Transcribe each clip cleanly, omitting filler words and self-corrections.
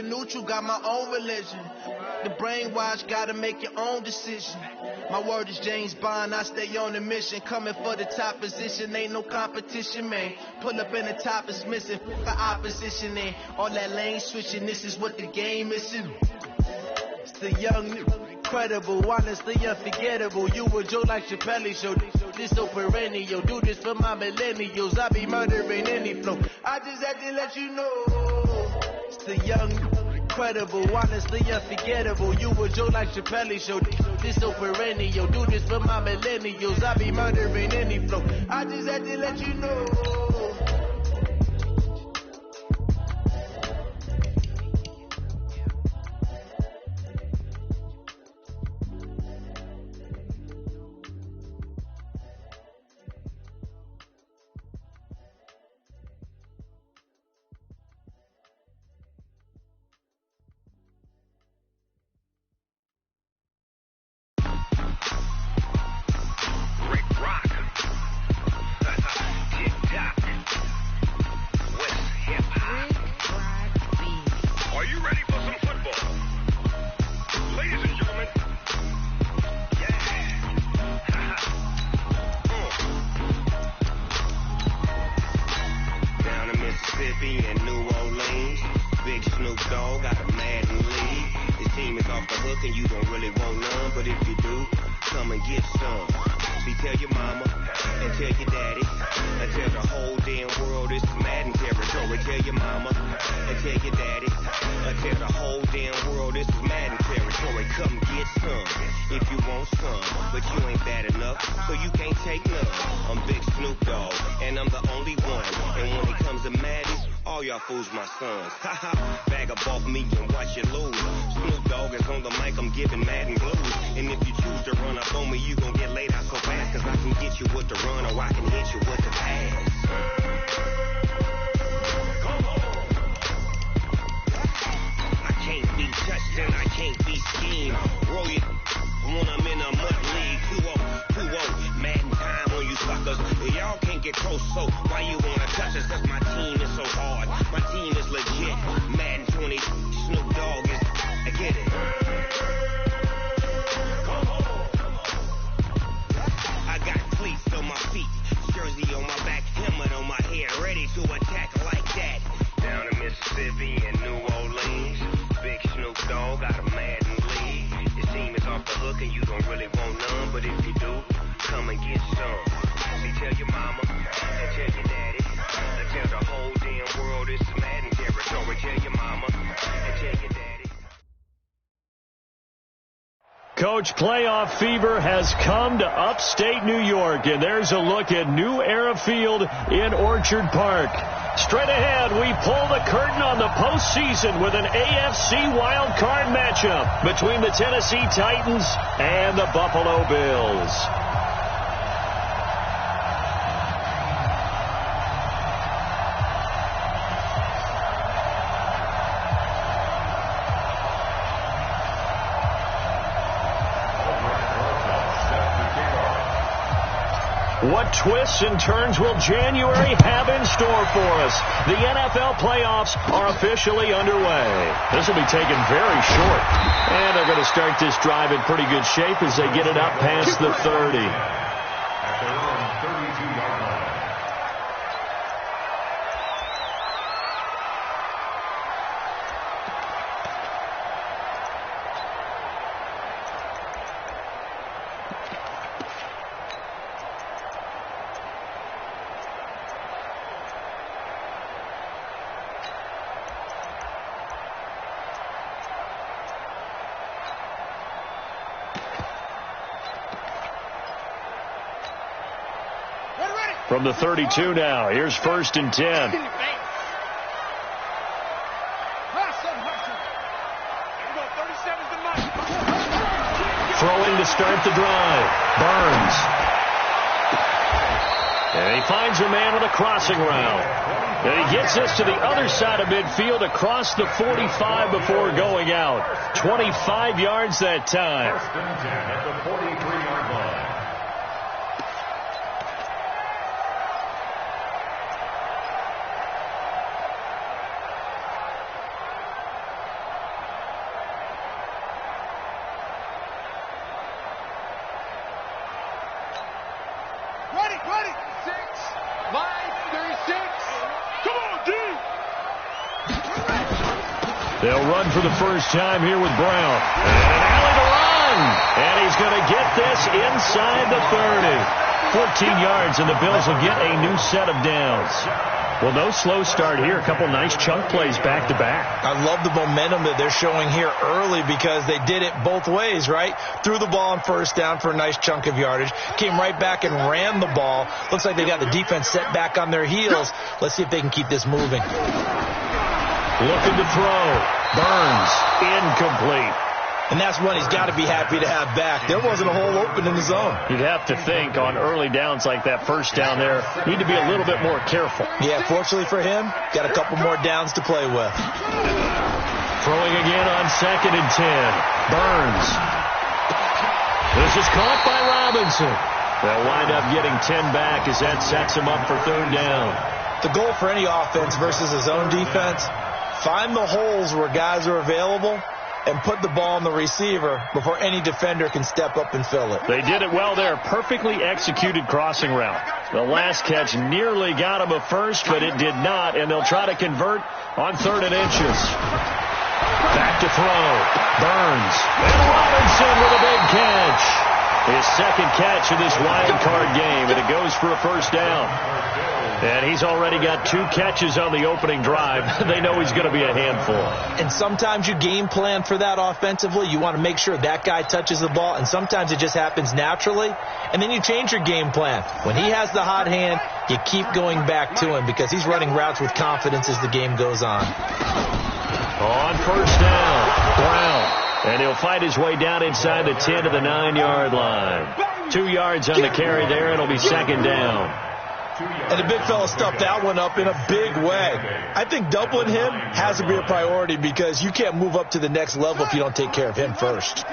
Neutral, got my own religion. The brainwash, gotta make your own decision. My word is James Bond, I stay on a mission. Coming for the top position, ain't no competition, man. Pull up in the top is missing, the opposition in. All that lane switching, this is what the game is. It's the young, incredible, honestly unforgettable. You a Joe like Chappelle show. This so perennial, do this for my millennials. I be murdering any flow. I just had to let you know. It's the young, incredible, honestly unforgettable. You a Joe like Chappelle show. This so perennial, do this for my millennials. I be murdering any flow. I just had to let you know. Bag up off me and watch you lose. Snoop Dogg is on the mic, I'm giving mad and blues. And if you choose to run up on me, you gon' get laid out so fast. Cause I can get you with the run or I can hit you with the pass. I can't be touched and I can't be schemed. Roll you when I'm in a mud league. 2-0, mad in time on you suckers. Y'all can't get close, so why you wanna touch us? Cause my team is so hard. My team is legit. Madden 20, Snoop Dogg is, I get it. I got cleats on my feet, jersey on my back, helmet on my head, ready to attack like that. Down in Mississippi and New Orleans, big Snoop Dogg got a Madden league. Your team is off the hook and you don't really want none, but if you do, come and get some. See, tell your mama and tell your daddy, and tell the whole damn world it's Madden territory. Tell your mama and tell your daddy. Coach, playoff fever has come to upstate New York, and there's a look at New Era Field in Orchard Park. Straight ahead, we pull the curtain on the postseason with an AFC wildcard matchup between the Tennessee Titans and the Buffalo Bills. What twists and turns will January have in store for us? The NFL playoffs are officially underway. This will be taken very short. And they're going to start this drive in pretty good shape as they get it up past the 30. At their own 32-yard line. From the 32 now, here's 1st and 10. Throwing to start the drive. Burns. And he finds a man on a crossing route. And he gets this to the other side of midfield across the 45 before going out. 25 yards that time. 1st and 10 at the 43-yard line. They'll run for the first time here with Brown. And an alley to run. And he's going to get this inside the 30. 14 yards, and the Bills will get a new set of downs. Well, no slow start here. A couple nice chunk plays back-to-back. I love the momentum that they're showing here early because they did it both ways, right? Threw the ball on first down for a nice chunk of yardage. Came right back and ran the ball. Looks like they got the defense set back on their heels. Let's see if they can keep this moving. Looking to throw. Burns. Incomplete. And that's one he's got to be happy to have back. There wasn't a hole open in the zone. You'd have to think on early downs like that first down there, need to be a little bit more careful. Yeah, fortunately for him, got a couple more downs to play with. Throwing again on 2nd and 10. Burns. This is caught by Robinson. They'll wind up getting 10 back as that sets him up for 3rd down. The goal for any offense versus his own defense, find the holes where guys are available and put the ball on the receiver before any defender can step up and fill it. They did it well there. Perfectly executed crossing route. The last catch nearly got him a first, but it did not, and they'll try to convert on 3rd and inches. Back to throw. Burns. And Robinson with a big catch. His 2nd catch of this wild card game, and it goes for a 1st down. And he's already got 2 catches on the opening drive. They know he's going to be a handful. And sometimes you game plan for that offensively. You want to make sure that guy touches the ball, and sometimes it just happens naturally. And then you change your game plan. When he has the hot hand, you keep going back to him because he's running routes with confidence as the game goes on. On 1st down, Brown. And he'll fight his way down inside the 10 to the 9-yard line. 2 yards on the carry there, and it'll be 2nd down. And the big fella stuffed that one up in a big way. I think doubling him has to be a priority because you can't move up to the next level if you don't take care of him first.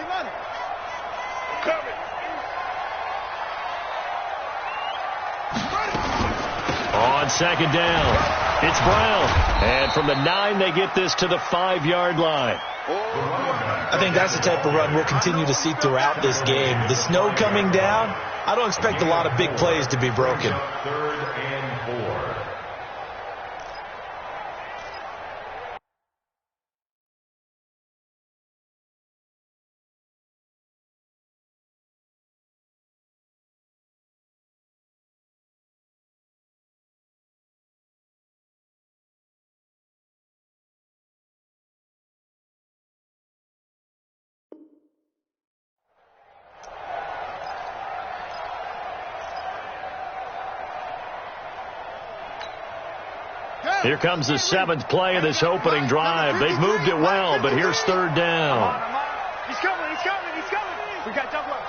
On 2nd down, it's Brown. And from the 9, they get this to the 5-yard line. I think that's the type of run we'll continue to see throughout this game. The snow coming down, I don't expect a lot of big plays to be broken. 3rd and 4. Here comes the 7th play of this opening drive. They've moved it well, but here's 3rd down. He's coming. We got double up.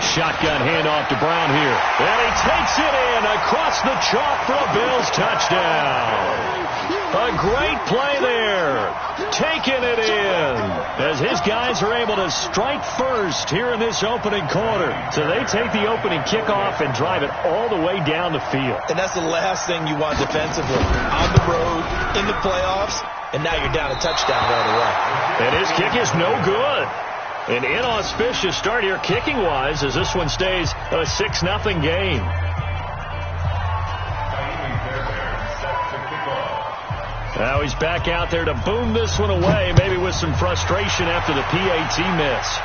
Shotgun handoff to Brown here. And he takes it in across the chalk for a Bills touchdown. A great play there. Taking it in as his guys are able to strike first here in this opening quarter. So they take the opening kickoff and drive it all the way down the field. And that's the last thing you want defensively. On the road, in the playoffs, and now you're down a touchdown right away. And his kick is no good. An inauspicious start here kicking-wise as this one stays a 6-0 game. Now he's back out there to boom this one away, maybe with some frustration after the PAT miss.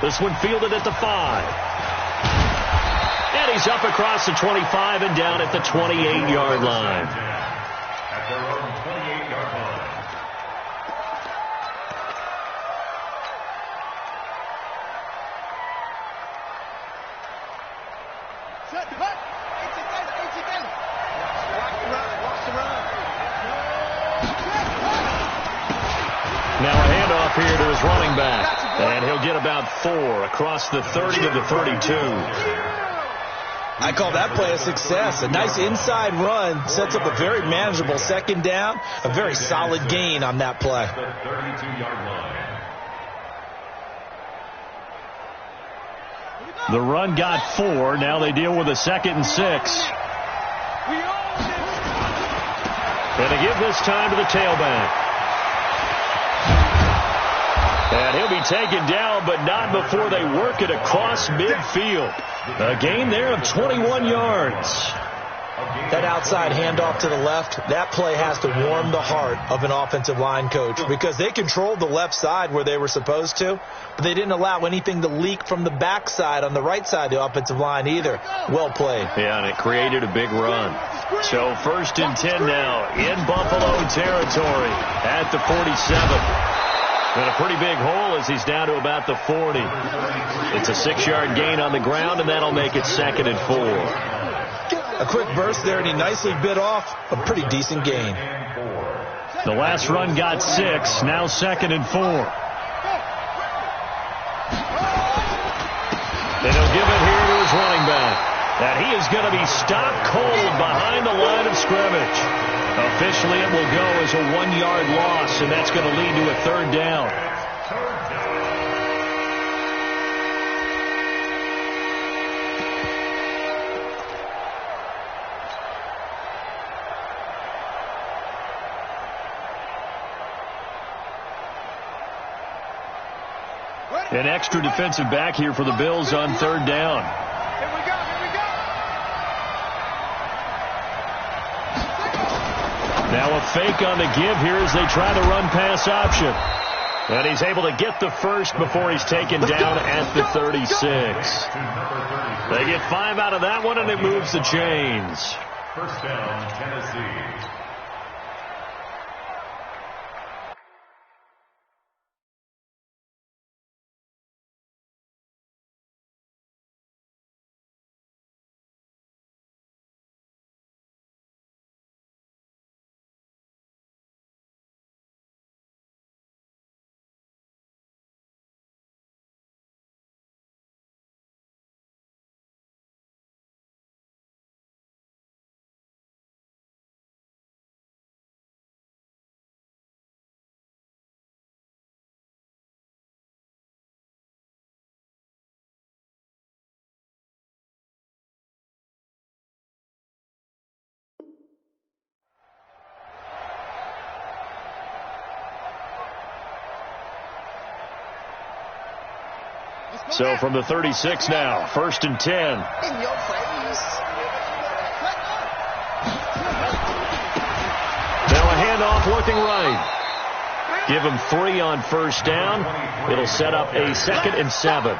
This one fielded at the 5. And he's up across the 25 and down at the 28-yard line. At their own 28-yard line. Now a handoff here to his running back. And he'll get about 4 across the 30 to the 32. I call that play a success. A nice inside run sets up a very manageable 2nd down. A very solid gain on that play. The 32-yard line. The run got 4. Now they deal with a 2nd and 6. And they give this time to the tailback. And he'll be taken down, but not before they work it across midfield. A gain there of 21 yards. That outside handoff to the left, that play has to warm the heart of an offensive line coach because they controlled the left side where they were supposed to, but they didn't allow anything to leak from the backside on the right side of the offensive line either. Well played. Yeah, and it created a big run. So 1st and 10 now in Buffalo territory at the 47. And a pretty big hole as he's down to about the 40. It's a 6-yard gain on the ground, and that'll make it 2nd and 4. A quick burst there, and he nicely bit off a pretty decent gain. The last run got 6, now 2nd and 4. And he'll give it here to his running back. And he is going to be stopped cold behind the line of scrimmage. Officially, it will go as a 1-yard loss, and that's going to lead to a 3rd down. An extra defensive back here for the Bills on 3rd down. Here we go, here we go. Now a fake on the give here as they try the run-pass option. And he's able to get the first before he's taken down at the 36. They get 5 out of that one, and it moves the chains. 1st down, Tennessee. So from the 36 now, 1st and 10. In your face. Now a handoff looking right. Give him 3 on 1st down. It'll set up a 2nd and 7.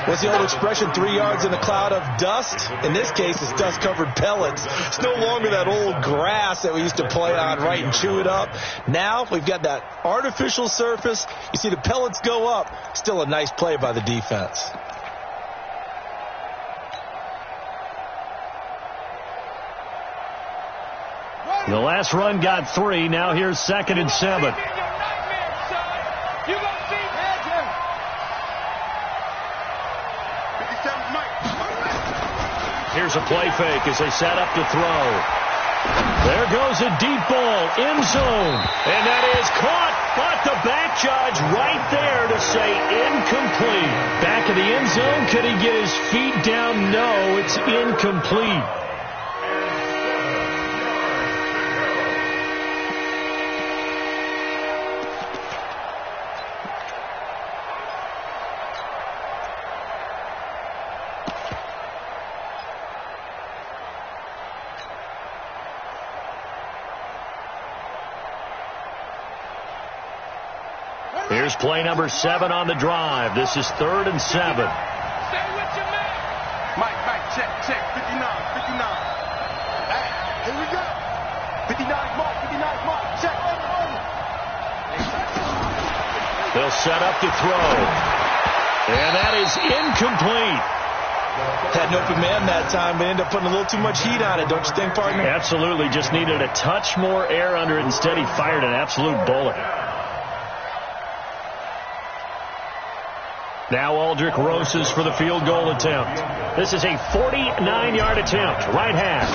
What's the old expression, 3 yards in a cloud of dust? In this case, it's dust-covered pellets. It's no longer that old grass that we used to play on, right, and chew it up. Now we've got that artificial surface. You see the pellets go up. Still a nice play by the defense. The last run got 3. Now here's 2nd and 7. Here's a play fake as they set up to throw. There goes a deep ball, end zone. And that is caught, but the back judge right there to say incomplete. Back of the end zone, could he get his feet down? No, it's incomplete. Here's play number 7 on the drive. This is 3rd and 7. Stay with your man. Mike, check. 59. Here we go. 59, Mark, check. They'll set up to throw. And that is incomplete. Had an open man that time, but ended up putting a little too much heat on it, don't you think, partner? Absolutely. Just needed a touch more air under it. Instead, he fired an absolute bullet. Now Aldrich Rosas for the field goal attempt. This is a 49-yard attempt. Right hash.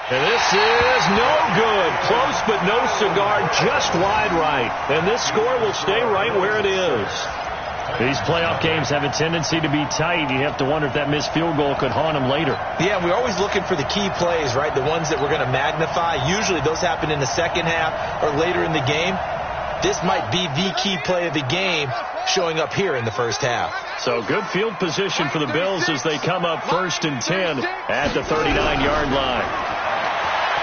And this is no good. Close but no cigar. Just wide right. And this score will stay right where it is. These playoff games have a tendency to be tight. You have to wonder if that missed field goal could haunt them later. Yeah, we're always looking for the key plays, right? The ones that we're going to magnify. Usually those happen in the second half or later in the game. This might be the key play of the game showing up here in the first half. So good field position for the Bills as they come up 1st and 10 at the 39-yard line.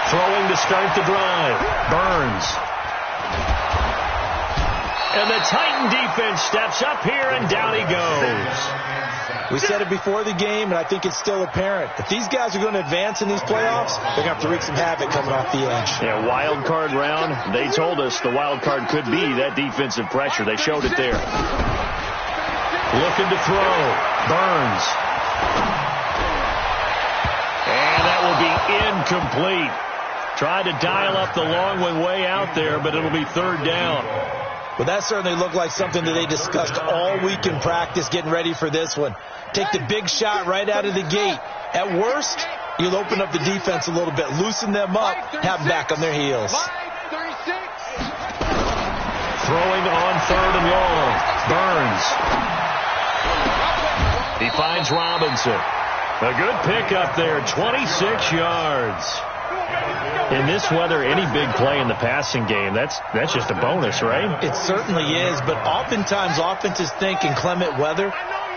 Throwing to start the drive. Burns. And the Titan defense steps up here, and down he goes. We said it before the game, and I think it's still apparent. If these guys are going to advance in these playoffs, they're going to have to wreak some havoc coming off the edge. Yeah, wild card round. They told us the wild card could be that defensive pressure. They showed it there. Looking to throw. Burns. And that will be incomplete. Tried to dial up the long one way out there, but it'll be 3rd down. Well, that certainly looked like something that they discussed all week in practice getting ready for this one. Take the big shot right out of the gate. At worst, you'll open up the defense a little bit, loosen them up, have them back on their heels. Throwing on 3rd and long. Burns. He finds Robinson. A good pickup there, 26 yards. In this weather, any big play in the passing game, that's just a bonus, right? It certainly is, but oftentimes offenses think in clement weather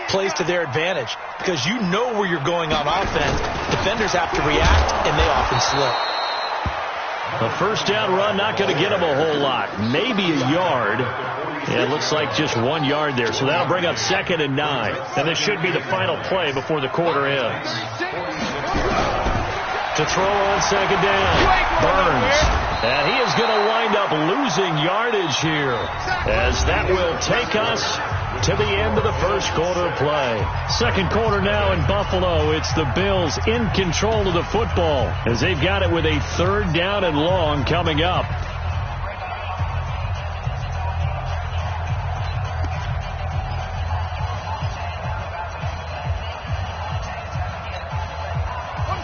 plays to their advantage because you know where you're going on offense. Defenders have to react, and they often slip. A 1st down run, not going to get him a whole lot. Maybe a yard. Yeah, it looks like just 1 yard there, so that'll bring up 2nd and 9. And this should be the final play before the quarter ends. To throw on 2nd down. Burns. And he is going to wind up losing yardage here, as that will take us to the end of the first quarter of play. Second quarter now in Buffalo. It's the Bills in control of the football as they've got it with a 3rd down and long coming up.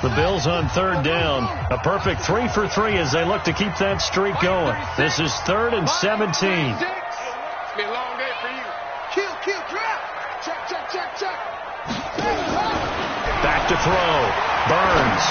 The Bills on 3rd down. A perfect 3 for 3 as they look to keep that streak going. This is 3rd and 17. It's been a long day for you. Kill, trap. Check. Back to throw. Burns.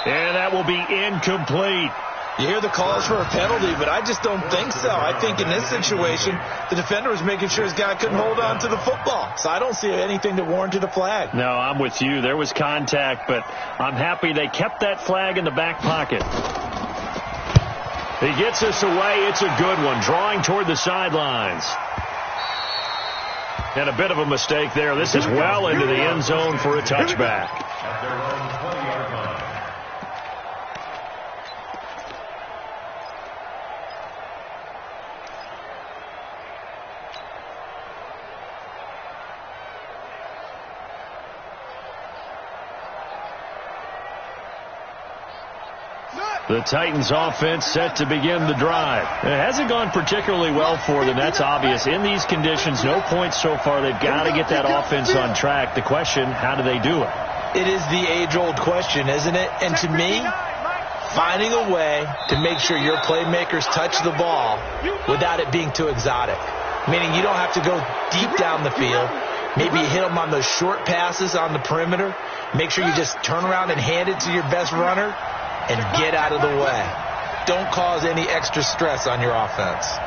And that will be incomplete. You hear the calls for a penalty, but I just don't think so. I think in this situation, the defender was making sure his guy couldn't hold on to the football. So I don't see anything that warranted a flag. No, I'm with you. There was contact, but I'm happy they kept that flag in the back pocket. He gets us away. It's a good one. Drawing toward the sidelines. And a bit of a mistake there. This is well into the end zone for a touchback. The Titans offense set to begin the drive. It hasn't gone particularly well for them. That's obvious. In these conditions, no points so far. They've got to get that offense on track. The question, how do they do it? It is the age-old question, isn't it? And to me, finding a way to make sure your playmakers touch the ball without it being too exotic. Meaning you don't have to go deep down the field. Maybe you hit them on those short passes on the perimeter. Make sure you just turn around and hand it to your best runner and get out of the way. Don't cause any extra stress on your offense.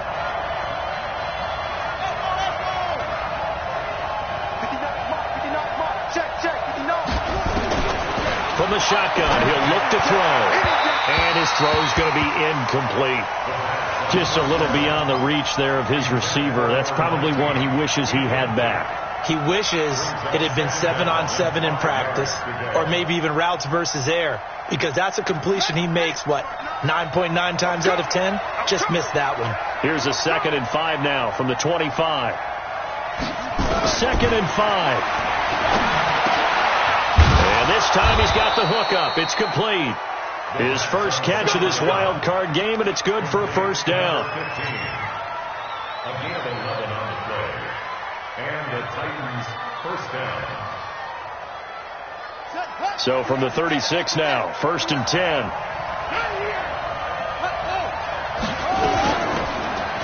From the shotgun, he'll look to throw. And his throw is going to be incomplete. Just a little beyond the reach there of his receiver. That's probably one he wishes he had back. He wishes it had been 7-on-7 in practice, or maybe even routes versus air, because that's a completion he makes, 9.9 times out of 10? Just missed that one. Here's a 2nd and 5 now from the 25. 2nd and 5. And this time he's got the hook up. It's complete. His first catch of this wild card game, and it's good for a 1st down. A gain of 11 on the play. And the Titans 1st down. So from the 36 now, 1st and 10.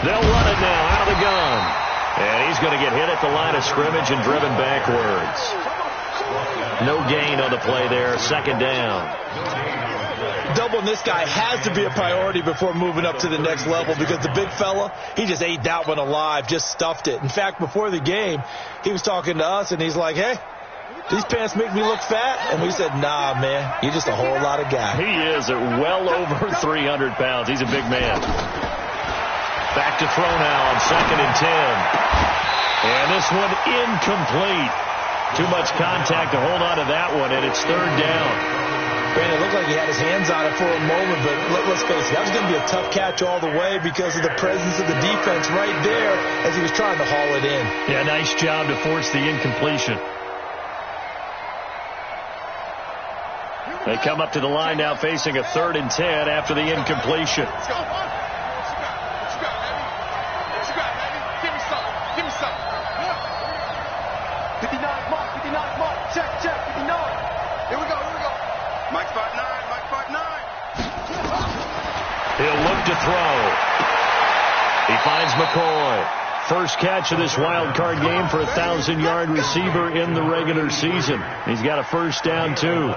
They'll run it now out of the gun. And he's going to get hit at the line of scrimmage and driven backwards. No gain on the play there. Second down. Doubling this guy has to be a priority before moving up to the next level, because the big fella, he just ate that one alive, just stuffed it. In fact, before the game, he was talking to us, and he's like, hey, these pants make me look fat. And we said, nah, man, you're just a whole lot of guy. He is at well over 300 pounds. He's a big man. Back to throw now on 2nd and 10. And this one incomplete. Too much contact to hold on to that one, and it's 3rd down. Brandon, it looked like he had his hands on it for a moment, but let's face it, that was going to be a tough catch all the way because of the presence of the defense right there as he was trying to haul it in. Yeah, nice job to force the incompletion. They come up to the line now facing a 3rd and 10 after the incompletion. What you got, baby? What you got, baby? Give me some. Give me some. 59 mark. Check, 59. Here we go. Mike 5'9", Mike 5'9". He'll look to throw. He finds McCoy. First catch of this wild card game for a 1,000-yard receiver in the regular season. He's got a first down, too.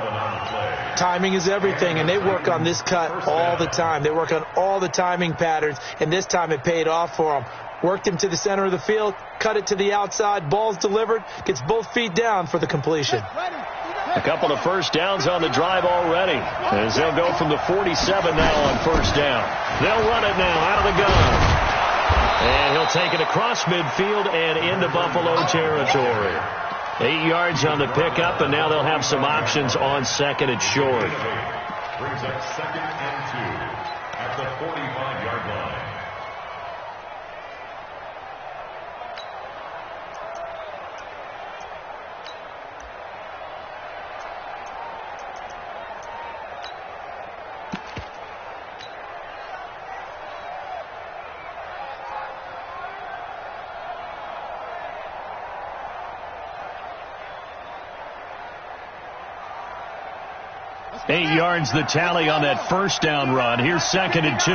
Timing is everything, and they work on this cut all the time. They work on all the timing patterns, and this time it paid off for him. Worked him to the center of the field, cut it to the outside, ball's delivered, gets both feet down for the completion. A couple of first downs on the drive already, as they'll go from the 47 now on first down. They'll run it now out of the gun. And he'll take it across midfield and into Buffalo territory. 8 yards on the pickup, and now they'll have some options on 2nd and short. Brings up 2nd and 2 at the 45-yard line. Eight yards the tally on that first down run. Here's 2nd and 2.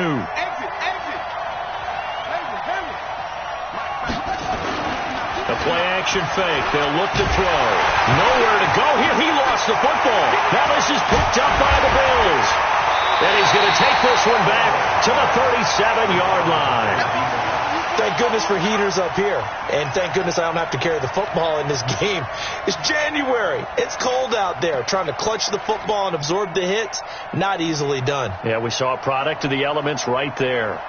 A play action fake. They'll look to throw. Nowhere to go here. He lost the football. Now this is picked up by the Bills. And he's going to take this one back to the 37-yard line. Thank goodness for heaters up here. And thank goodness I don't have to carry the football in this game. It's January. It's cold out there. Trying to clutch the football and absorb the hits, not easily done. Yeah, we saw a product of the elements right there.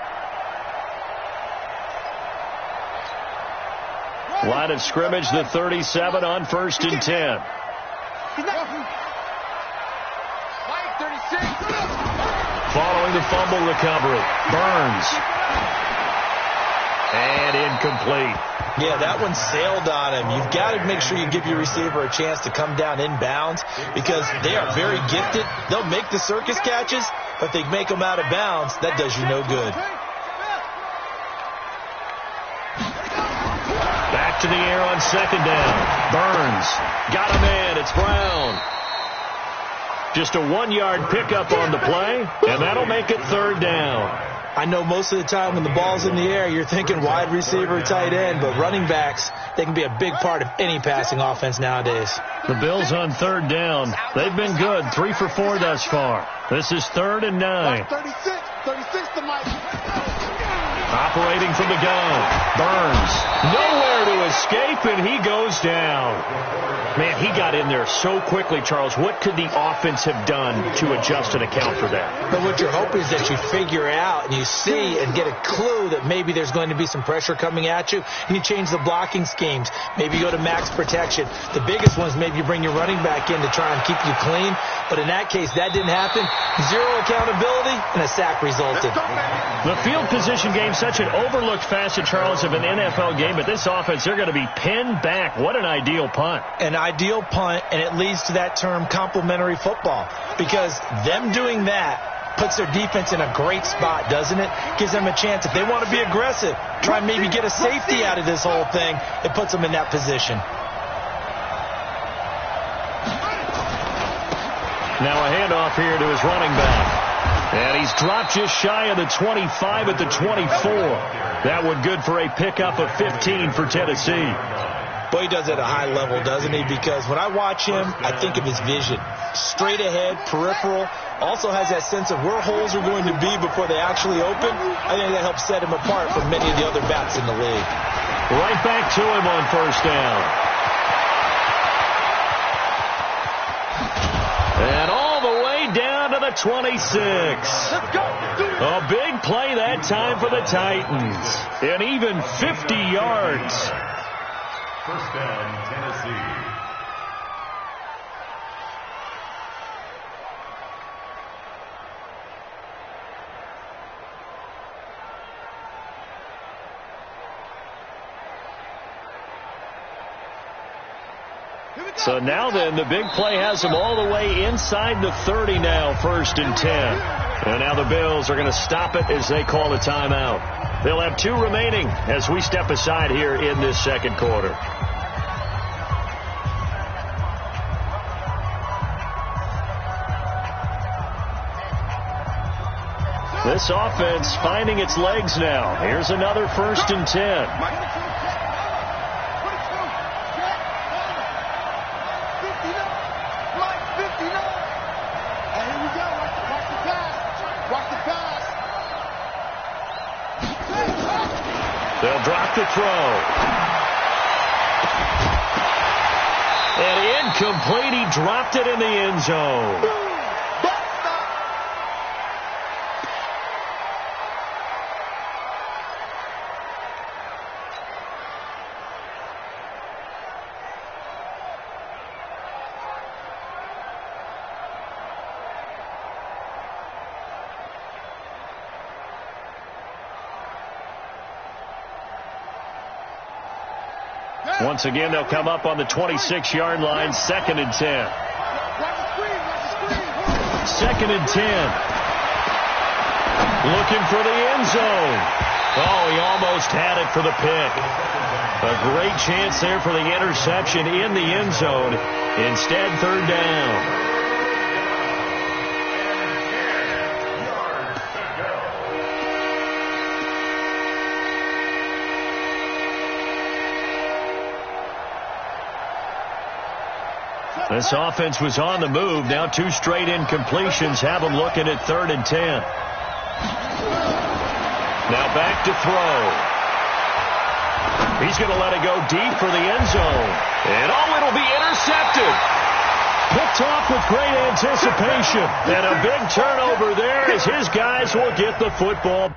Line of scrimmage, the 37 on 1st and 10. Following the fumble recovery, Burns. And incomplete. Yeah, that one sailed on him. You've got to make sure you give your receiver a chance to come down inbounds because they are very gifted. They'll make the circus catches, but they make them out of bounds. That does you no good. Back to the air on 2nd down. Burns got him in. It's Brown. Just a 1-yard pickup on the play, and that'll make it 3rd down. I know most of the time when the ball's in the air, you're thinking wide receiver, tight end, but running backs, they can be a big part of any passing offense nowadays. The Bills on 3rd down. They've been good, 3 for 4 thus far. This is 3rd and 9. 36 to Mike. Operating from the gun. Burns. Nowhere to escape, and he goes down. Man, he got in there so quickly, Charles. What could the offense have done to adjust and account for that? But what you're hoping is that you figure out and you see and get a clue that maybe there's going to be some pressure coming at you, and you change the blocking schemes. Maybe you go to max protection. The biggest one is maybe you bring your running back in to try and keep you clean. But in that case, that didn't happen. 0 accountability, and a sack resulted. The field position game, such an overlooked facet, Charles, of an NFL game. But this offense, they're going to be pinned back. What an ideal punt. An ideal punt, and it leads to that term complementary football. Because them doing that puts their defense in a great spot, doesn't it? Gives them a chance. If they want to be aggressive, try and maybe get a safety out of this whole thing, it puts them in that position. Now a handoff here to his running back. And he's dropped just shy of the 25 at the 24. That one good for a pickup of 15 for Tennessee. Well, he does it at a high level, doesn't he? Because when I watch him, I think of his vision. Straight ahead, peripheral. Also has that sense of where holes are going to be before they actually open. I think that helps set him apart from many of the other bats in the league. Right back to him on first down. And all the way down to the 26. A big play that time for the Titans. And even 50 yards. First down, Tennessee. So now then, the big play has them all the way inside the 30 now, 1st and 10. And now the Bills are going to stop it as they call a timeout. They'll have 2 remaining as we step aside here in this second quarter. This offense finding its legs now. Here's another 1st and 10. They'll drop the throw. And incomplete. He dropped it in the end zone. Once again, they'll come up on the 26-yard line, 2nd and 10. 2nd and 10. Looking for the end zone. Oh, he almost had it for the pick. A great chance there for the interception in the end zone. Instead, 3rd down. This offense was on the move. Now 2 straight incompletions have them looking at 3rd and 10. Now back to throw. He's going to let it go deep for the end zone. And it'll be intercepted. Picked off with great anticipation. And a big turnover there as his guys will get the football.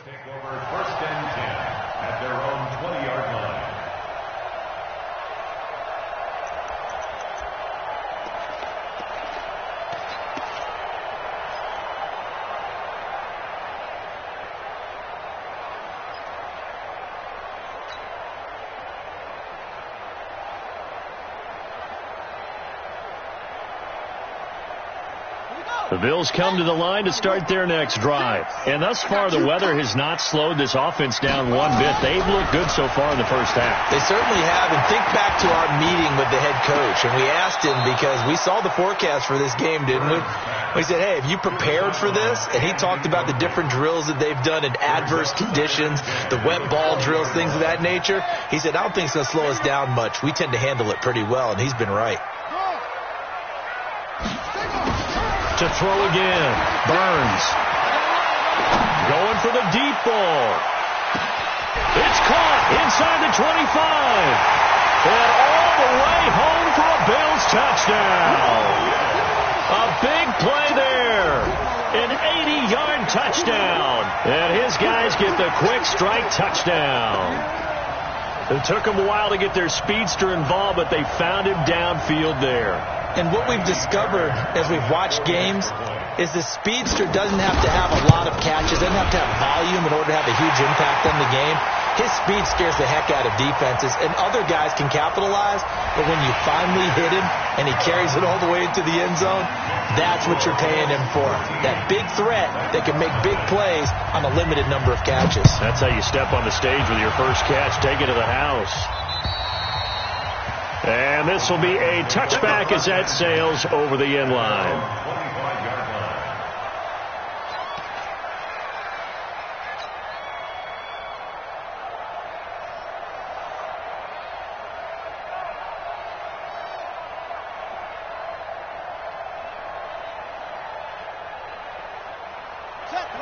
Take over 1st and 10 at their own 20-yard line. The Bills come to the line to start their next drive. And thus far, the weather has not slowed this offense down one bit. They've looked good so far in the first half. They certainly have. And think back to our meeting with the head coach. And we asked him because we saw the forecast for this game, didn't we? We said, hey, have you prepared for this? And he talked about the different drills that they've done in adverse conditions, the wet ball drills, things of that nature. He said, I don't think it's going to slow us down much. We tend to handle it pretty well, and he's been right. To throw again. Burns. Going for the deep ball. It's caught inside the 25. And all the way home for a Bills touchdown. A big play there. An 80-yard touchdown. And his guys get the quick strike touchdown. It took them a while to get their speedster involved, but they found him downfield there. And what we've discovered as we've watched games is the speedster doesn't have to have a lot of catches, doesn't have to have volume in order to have a huge impact on the game. His speed scares the heck out of defenses, and other guys can capitalize, but when you finally hit him and he carries it all the way into the end zone, that's what you're paying him for. That big threat that can make big plays on a limited number of catches. That's how you step on the stage with your first catch. Take it to the house. And this will be a touchback as that sails over the end line.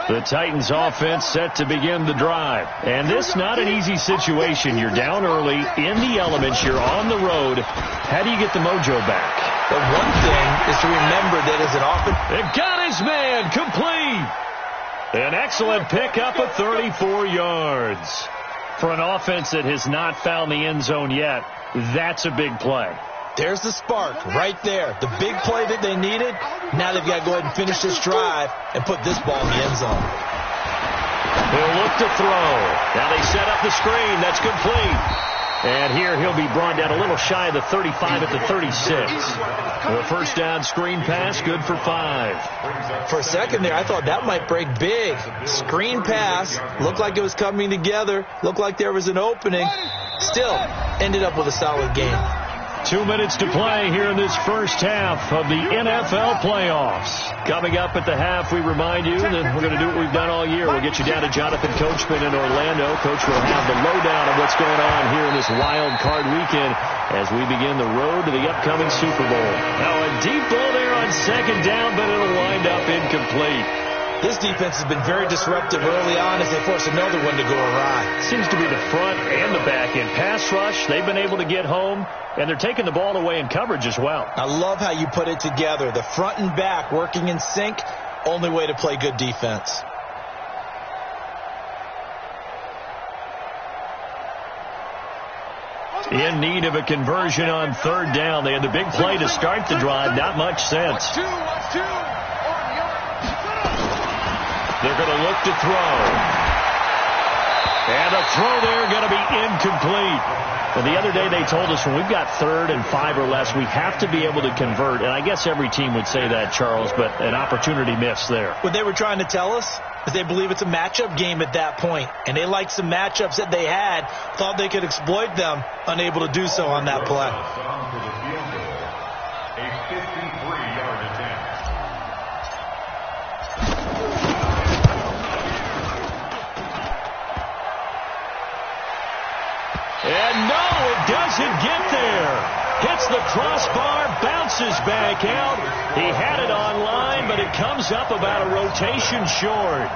The Titans offense set to begin the drive. And this not an easy situation. You're down early, in the elements, you're on the road. How do you get the mojo back? The one thing is to remember that as an offense... It got his man complete. An excellent pickup of 34 yards. For an offense that has not found the end zone yet, that's a big play. There's the spark right there. The big play that they needed. Now they've got to go ahead and finish this drive and put this ball in the end zone. He'll look to throw. Now they set up the screen. That's complete. And here he'll be brought down a little shy of the 35 at the 36. The first down screen pass, good for 5. For a second there, I thought that might break big. Screen pass. Looked like it was coming together. Looked like there was an opening. Still ended up with a solid game. 2 minutes to play here in this first half of the NFL playoffs. Coming up at the half, we remind you that we're going to do what we've done all year. We'll get you down to Jonathan Coachman in Orlando. Coach will have the lowdown of what's going on here in this wild card weekend as we begin the road to the upcoming Super Bowl. Now a deep ball there on second down, but it'll wind up incomplete. This defense has been very disruptive early on as they force another one to go awry. Seems to be the front and the back end. Pass rush, they've been able to get home, and they're taking the ball away in coverage as well. I love how you put it together. The front and back working in sync, only way to play good defense. In need of a conversion on third down. They had the big play to start the drive. Not much sense. They're going to look to throw. And a throw there going to be incomplete. And the other day they told us when we've got 3rd and 5 or less, we have to be able to convert. And I guess every team would say that, Charles, but an opportunity missed there. What they were trying to tell us is they believe it's a matchup game at that point. And they liked some matchups that they had, thought they could exploit them, unable to do so on that play. A 53-yard attempt. And no, it doesn't get there. Hits the crossbar, bounces back out. He had it on line, but it comes up about a rotation short.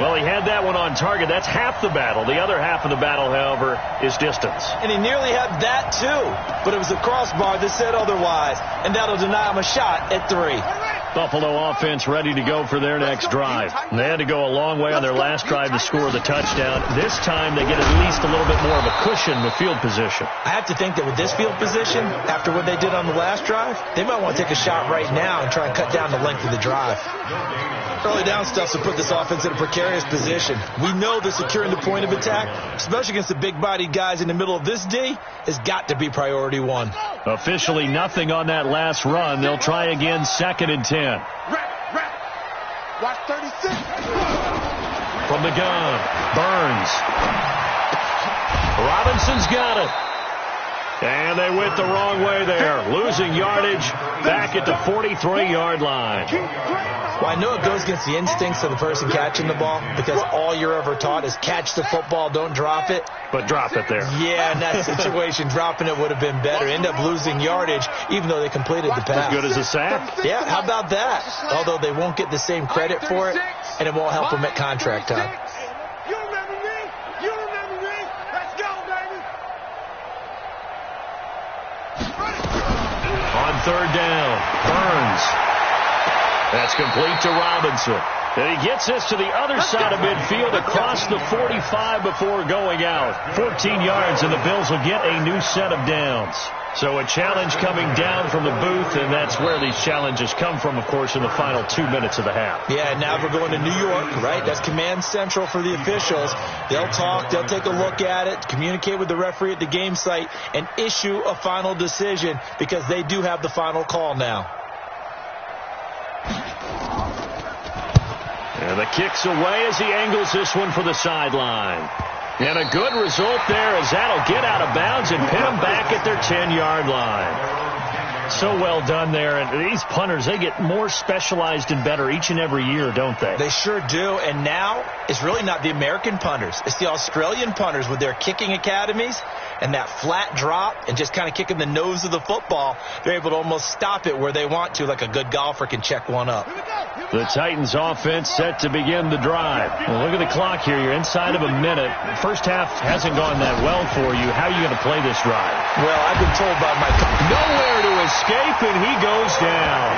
Well, he had that one on target. That's half the battle. The other half of the battle, however, is distance. And he nearly had that, too. But it was the crossbar that said otherwise. And that'll deny him a shot at 3. Buffalo offense ready to go for their next drive. And they had to go a long way on their last drive to score the touchdown. This time they get at least a little bit more of a cushion with field position. I have to think that with this field position, after what they did on the last drive, they might want to take a shot right now and try and cut down the length of the drive. Early down stuff to put this offense in a precarious position. We know that securing the point of attack, especially against the big-bodied guys in the middle of this D, has got to be priority 1. Officially nothing on that last run. They'll try again 2nd and 10. Watch 36. From the gun, Burns. Robinson's got it. And they went the wrong way there. Losing yardage back at the 43-yard line. Well, I know it goes against the instincts of the person catching the ball because all you're ever taught is catch the football, don't drop it. But drop it there. Yeah, in that situation, dropping it would have been better. End up losing yardage even though they completed the pass. As good as a sack. Yeah, how about that? Although they won't get the same credit for it, and it won't help them at contract time. You remember me? You remember me? Let's go, baby. On third down, Burns. That's complete to Robinson. And he gets this to the other side of midfield across the 45 before going out. 14 yards, and the Bills will get a new set of downs. So a challenge coming down from the booth, and that's where these challenges come from, of course, in the final 2 minutes of the half. Yeah, now we're going to New York, right? That's command central for the officials. They'll talk, they'll take a look at it, communicate with the referee at the game site, and issue a final decision because they do have the final call now. And the kick's away as he angles this one for the sideline. And a good result there as that'll get out of bounds and pin them back at their 10-yard line. So well done there. And these punters, they get more specialized and better each and every year, don't they? They sure do. And now it's really not the American punters. It's the Australian punters with their kicking academies and that flat drop and just kind of kicking the nose of the football. They're able to almost stop it where they want to, like a good golfer can check one up. The Titans offense set to begin the drive. Well, look at the clock here. You're inside of a minute. First half hasn't gone that well for you. How are you going to play this drive? Well, I've been told by my coach. Nowhere to escape, and he goes down.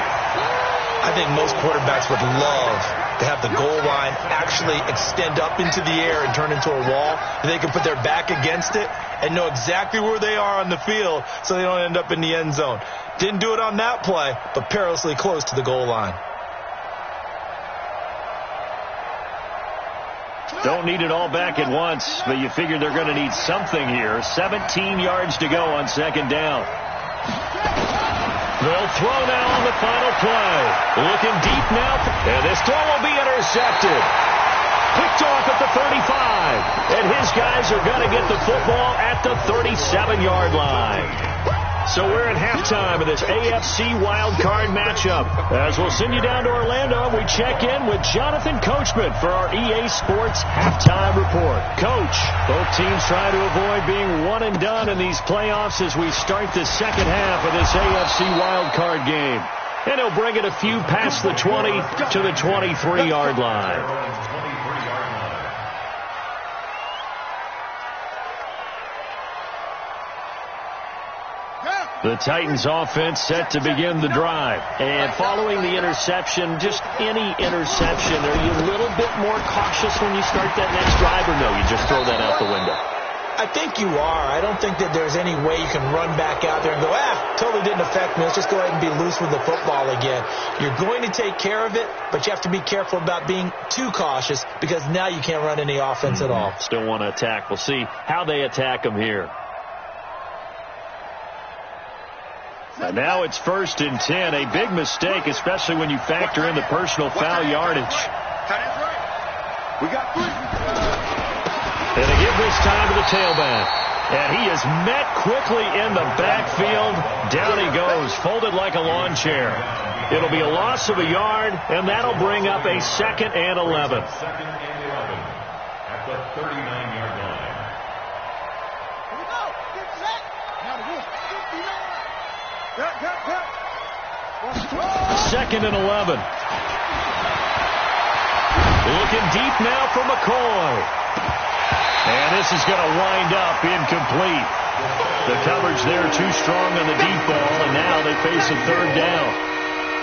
I think most quarterbacks would love to have the goal line actually extend up into the air and turn into a wall, and they can put their back against it and know exactly where they are on the field so they don't end up in the end zone. Didn't do it on that play, but perilously close to the goal line. Don't need it all back at once, but you figure they're going to need something here. 17 yards to go on second down. They'll throw now on the final play. Looking deep now, and this throw will be intercepted. Picked off at the 35, and his guys are going to get the football at the 37-yard line. So we're at halftime of this AFC wildcard matchup. As we'll send you down to Orlando, we check in with Jonathan Coachman for our EA Sports Halftime Report. Coach, both teams try to avoid being one and done in these playoffs as we start the second half of this AFC wildcard game. And he'll bring it a few past the 20 to the 23-yard line. The Titans offense set to begin the drive. And following the interception, just any interception, are you a little bit more cautious when you start that next drive, or no, you just throw that out the window? I think you are. I don't think that there's any way you can run back out there and go, totally didn't affect me. Let's just go ahead and be loose with the football again. You're going to take care of it, but you have to be careful about being too cautious because now you can't run any offense at all. Still want to attack. We'll see how they attack them here. And now it's 1st and 10. A big mistake, especially when you factor in the personal foul yardage. We got 3. And they give this time to the tailback. And he is met quickly in the backfield. Down he goes, folded like a lawn chair. It'll be a loss of a yard, and that'll bring up a 2nd and 11. At the 39-yard line. Here we go. Get set. Now to go. 59. Cut. 2nd and 11. Looking deep now for McCoy. And this is going to wind up incomplete. The coverage there too strong on the deep ball, and now they face a 3rd down.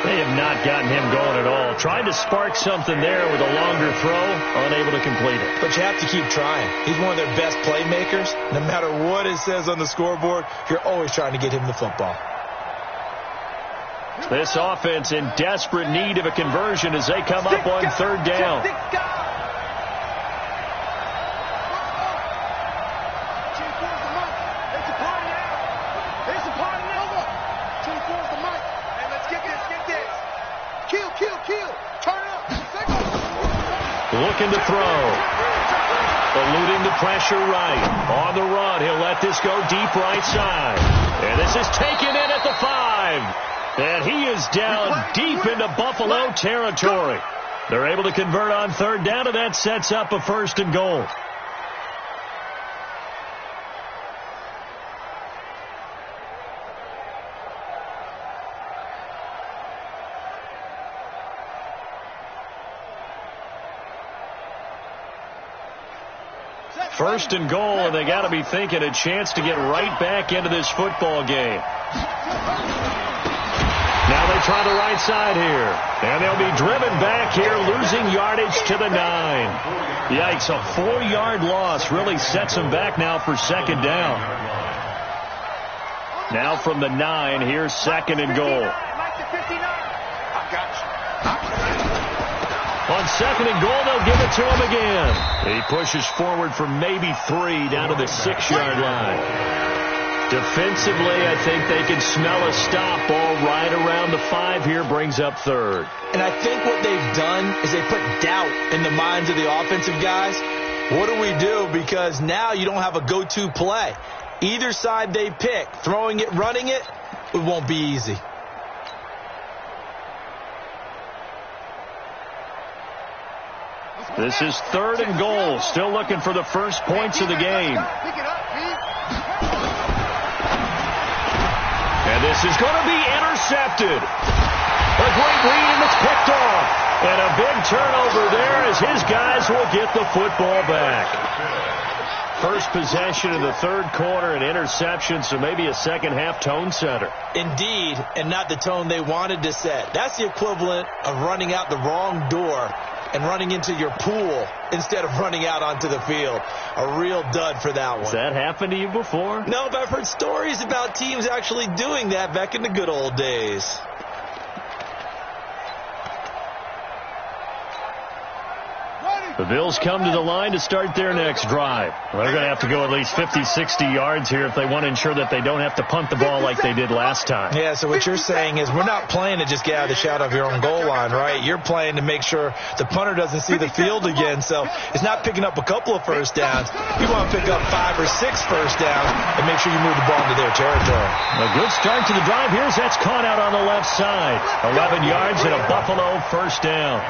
They have not gotten him going at all. Tried to spark something there with a longer throw, unable to complete it. But you have to keep trying. He's one of their best playmakers. No matter what it says on the scoreboard, you're always trying to get him the football. This offense in desperate need of a conversion as they come up on 3rd down. Looking to throw. Eluding the pressure right. On the run, he'll let this go deep right side. And this is taken in at the 5. And he is down deep into Buffalo territory. They're able to convert on 3rd down, and that sets up a 1st and goal. First and goal, and they got to be thinking a chance to get right back into this football game. Now they try the right side here. And they'll be driven back here, losing yardage to the 9. Yikes, a 4-yard loss really sets them back now for second down. Now from the 9, here's second and goal. On second and goal, they'll give it to him again. He pushes forward for maybe 3 down to the 6-yard line. Defensively, I think they can smell a stop. Ball right around the 5 here, brings up third. And I think what they've done is they put doubt in the minds of the offensive guys. What do we do? Because now you don't have a go-to play. Either side they pick, throwing it, running it, it won't be easy. This is third and goal. Still looking for the first points of the game. And this is going to be intercepted. A great read, and it's picked off. And a big turnover there as his guys will get the football back. First possession of the third quarter, an interception, so maybe a second-half tone setter. Indeed, and not the tone they wanted to set. That's the equivalent of running out the wrong door and running into your pool instead of running out onto the field. A real dud for that one. Has that happened to you before? No, but I've heard stories about teams actually doing that back in the good old days. The Bills come to the line to start their next drive. Well, they're going to have to go at least 50, 60 yards here if they want to ensure that they don't have to punt the ball like they did last time. Yeah, so what you're saying is we're not playing to just get out of the shadow of your own goal line, right? You're playing to make sure the punter doesn't see the field again. So it's not picking up a couple of first downs. You want to pick up 5 or 6 first downs and make sure you move the ball into their territory. A good start to the drive. Here's that's caught out on the left side. 11 yards and a Buffalo first down.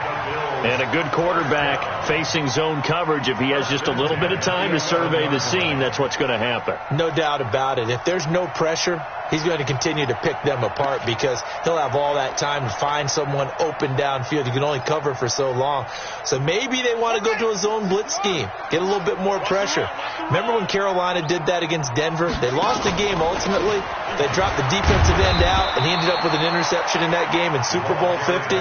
And a good quarterback facing zone coverage. If he has just a little bit of time to survey the scene, that's what's going to happen. No doubt about it. If there's no pressure, he's going to continue to pick them apart because he'll have all that time to find someone open downfield. You can only cover for so long. So maybe they want to go to a zone blitz scheme, get a little bit more pressure. Remember when Carolina did that against Denver? They lost the game ultimately. They dropped the defensive end out, and he ended up with an interception in that game in Super Bowl 50.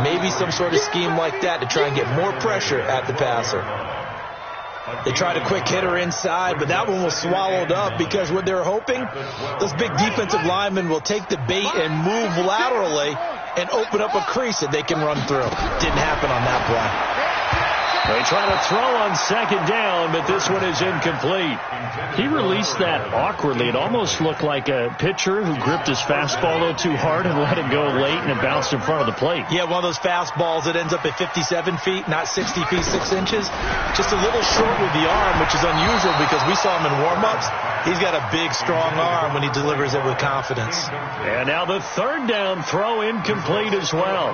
Maybe some sort of scheme like that to try and get more pressure at the passer. They tried a quick hitter inside, but that one was swallowed up because what they're hoping, those big defensive linemen will take the bait and move laterally and open up a crease that they can run through. Didn't happen on that play. They try to throw on second down, but this one is incomplete. He released that awkwardly. It almost looked like a pitcher who gripped his fastball a little too hard and let it go late, and it bounced in front of the plate. Yeah, one of those fastballs that ends up at 57 feet, not 60 feet, 6 inches. Just a little short with the arm, which is unusual because we saw him in warm-ups. He's got a big, strong arm when he delivers it with confidence. And now the third down throw incomplete as well.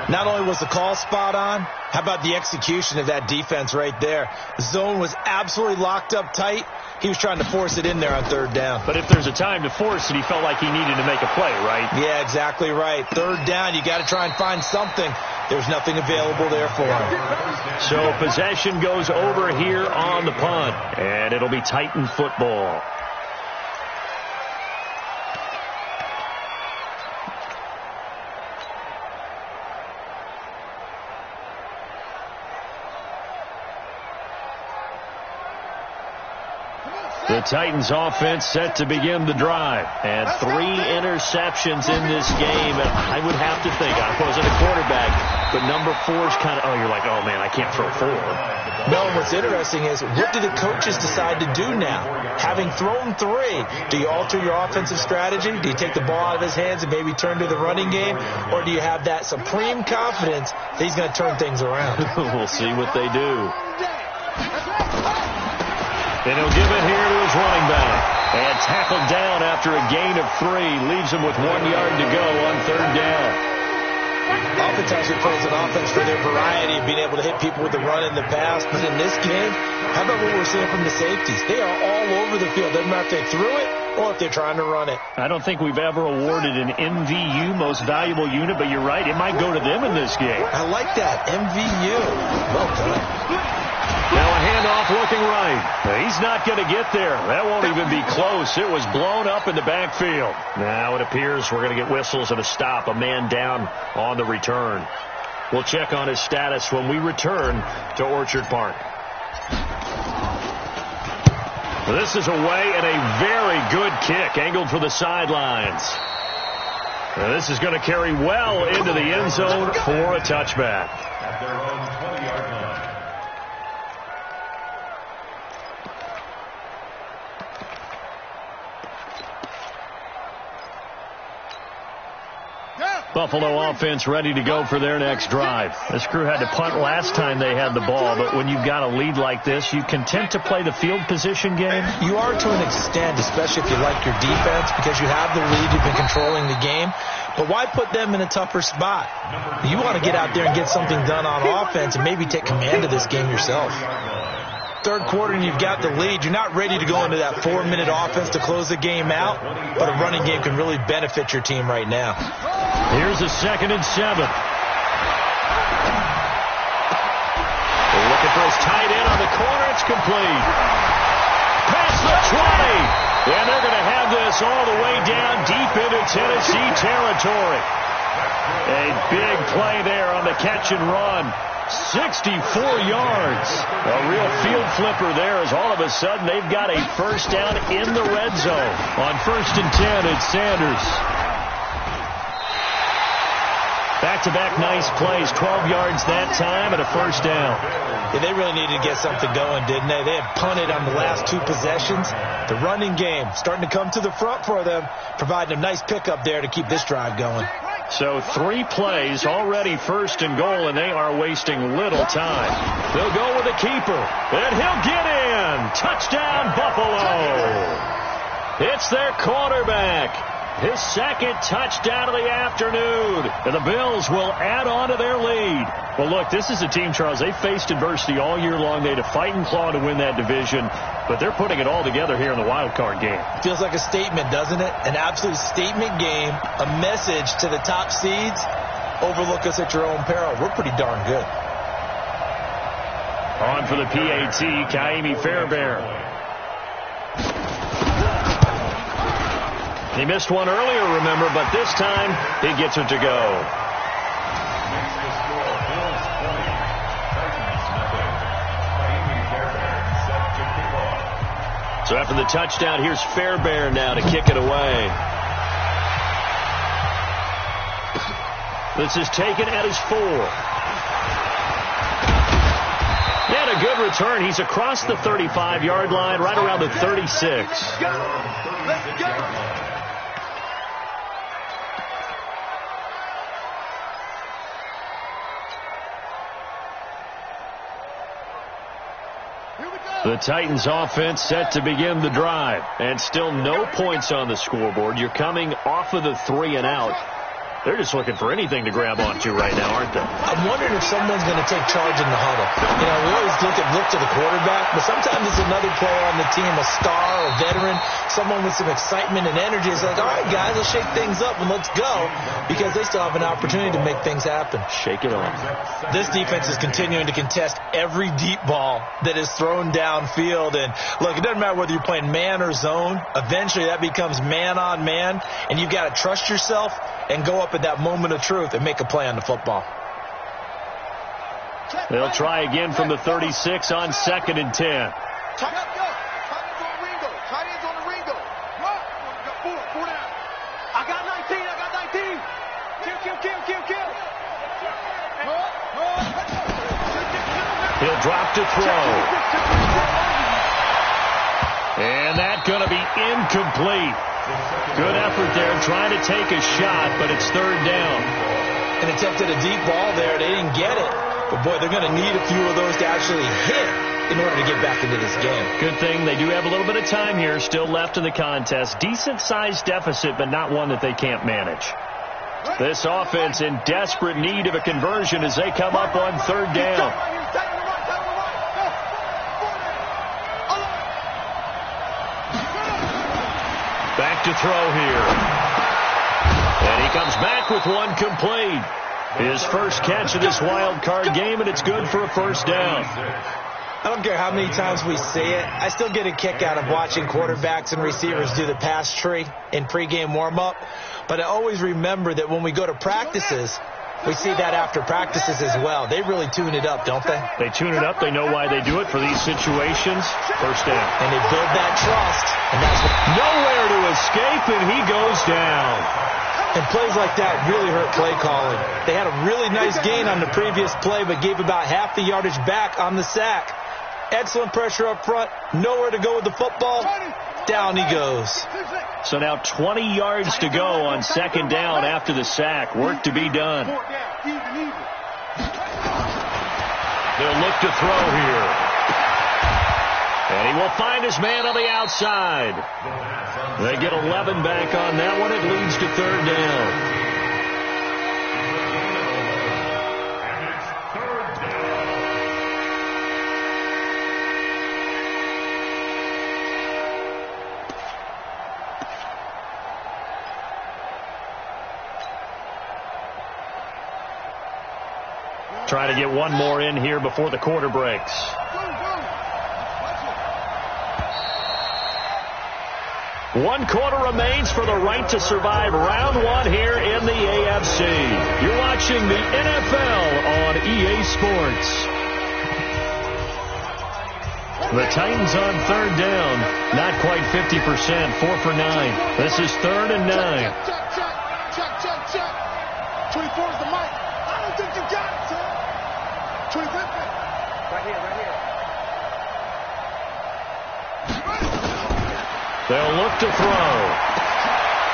Not only was the call spot on, how about the execution of that defense right there? The zone was absolutely locked up tight. He was trying to force it in there on third down. But if there's a time to force it, he felt like he needed to make a play, right? Yeah, exactly right. Third down, you got to try and find something. There's nothing available there for him. So possession goes over here on the punt, and it'll be Titan football. The Titans offense set to begin the drive. And 3 interceptions in this game. And I would have to think, I wasn't a quarterback, but number 4 is kind of, you're like, oh, man, I can't throw 4. No, what's interesting is, what do the coaches decide to do now? Having thrown 3, do you alter your offensive strategy? Do you take the ball out of his hands and maybe turn to the running game? Or do you have that supreme confidence that he's going to turn things around? We'll see what they do. And he'll give it here to his running back. And tackled down after a gain of 3. Leaves him with 1 yard to go on third down. Oftentimes we praise an offense for their variety of being able to hit people with the run in the pass. But in this game, how about what we're seeing from the safeties? They are all over the field. Doesn't matter if they threw it or if they're trying to run it. I don't think we've ever awarded an MVU, most valuable unit, but you're right. It might go to them in this game. I like that. MVU. Well done. Now a handoff looking right. He's not going to get there. That won't even be close. It was blown up in the backfield. Now it appears we're going to get whistles and a stop. A man down on the return. We'll check on his status when we return to Orchard Park. This is away and a very good kick angled for the sidelines. Now this is going to carry well into the end zone for a touchback. At their own 20-yard line. Buffalo offense ready to go for their next drive. This crew had to punt last time they had the ball, but when you've got a lead like this, you content to play the field position game? You are to an extent, especially if you like your defense, because you have the lead, you've been controlling the game. But why put them in a tougher spot? You want to get out there and get something done on offense and maybe take command of this game yourself. Third quarter and you've got the lead. You're not ready to go into that 4-minute offense to close the game out, but a running game can really benefit your team right now. Here's a 2nd and 7. They're looking for his tight end on the corner. It's complete. Past the 20. And they're going to have this all the way down deep into Tennessee territory. A big play there on the catch and run. 64 yards. A real field flipper there as all of a sudden they've got a first down in the red zone. On 1st and 10, it's Sanders. Back-to-back nice plays, 12 yards that time and a first down. Yeah, they really needed to get something going, didn't they? They had punted on the last 2 possessions. The running game starting to come to the front for them, providing a nice pickup there to keep this drive going. So 3 plays, already 1st and goal, and they are wasting little time. They'll go with a keeper, and he'll get in. Touchdown, Buffalo. It's their quarterback. His 2nd touchdown of the afternoon. And the Bills will add on to their lead. Well, look, this is a team, Charles, they faced adversity all year long. They had to fight and claw to win that division. But they're putting it all together here in the wild card game. Feels like a statement, doesn't it? An absolute statement game. A message to the top seeds. Overlook us at your own peril. We're pretty darn good. On for the PAT, Kaimi Fairbairn. He missed one earlier, remember, but this time he gets it to go. Next to score, Bills 20, Titans nothing. Kaimi Fairbairn set to kick off. So after the touchdown, here's Fairbairn now to kick it away. This is taken at his 4. And a good return. He's across the 35-yard line, right around the 36. Let's go. The Titans offense set to begin the drive. And still no points on the scoreboard. You're coming off of the 3 and out. They're just looking for anything to grab onto right now, aren't they? I'm wondering if someone's going to take charge in the huddle. You know, we always look to the quarterback, but sometimes it's another player on the team, a star, a veteran, someone with some excitement and energy. It's like, all right, guys, let's shake things up and let's go, because they still have an opportunity to make things happen. Shake it on. This defense is continuing to contest every deep ball that is thrown downfield. And look, it doesn't matter whether you're playing man or zone. Eventually that becomes man on man, and you've got to trust yourself and go up at that moment of truth and make a play on the football. They'll try again from the 36 on 2nd and 10. Tight ends on the Ringo. Tight ends on the Ringo. What? Four down. I got 19. Kill. He'll drop to throw. And that's going to be incomplete. Good effort there trying to take a shot, but it's 3rd down. An attempt at a deep ball there. They didn't get it. But, boy, they're going to need a few of those to actually hit in order to get back into this game. Good thing they do have a little bit of time here still left in the contest. Decent-sized deficit, but not one that they can't manage. This offense in desperate need of a conversion as they come up on 3rd down. Back to throw here. And he comes back with one complete. His first catch of this wild card game, and it's good for a first down. I don't care how many times we see it. I still get a kick out of watching quarterbacks and receivers do the pass tree in pregame warm-up. But I always remember that when we go to practices, we see that after practices as well. They really tune it up, don't they? They tune it up. They know why they do it for these situations. First down. And they build that trust. And that's what... Nowhere to escape, and he goes down. And plays like that really hurt play calling. They had a really nice gain on the previous play, but gave about half the yardage back on the sack. Excellent pressure up front. Nowhere to go with the football. Down he goes. So now 20 yards to go on second down after the sack. Work to be done. They'll look to throw here. And he will find his man on the outside. They get 11 back on that one. It leads to third down. Trying to get one more in here before the quarter breaks. One quarter remains for the right to survive round one here in the AFC. You're watching the NFL on EA Sports. The Titans on third down. Not quite 50%. 4 for 9. This is 3rd and 9. Check. 24 is the mic. I don't think you got it, son. 25. Right here. They'll look to throw.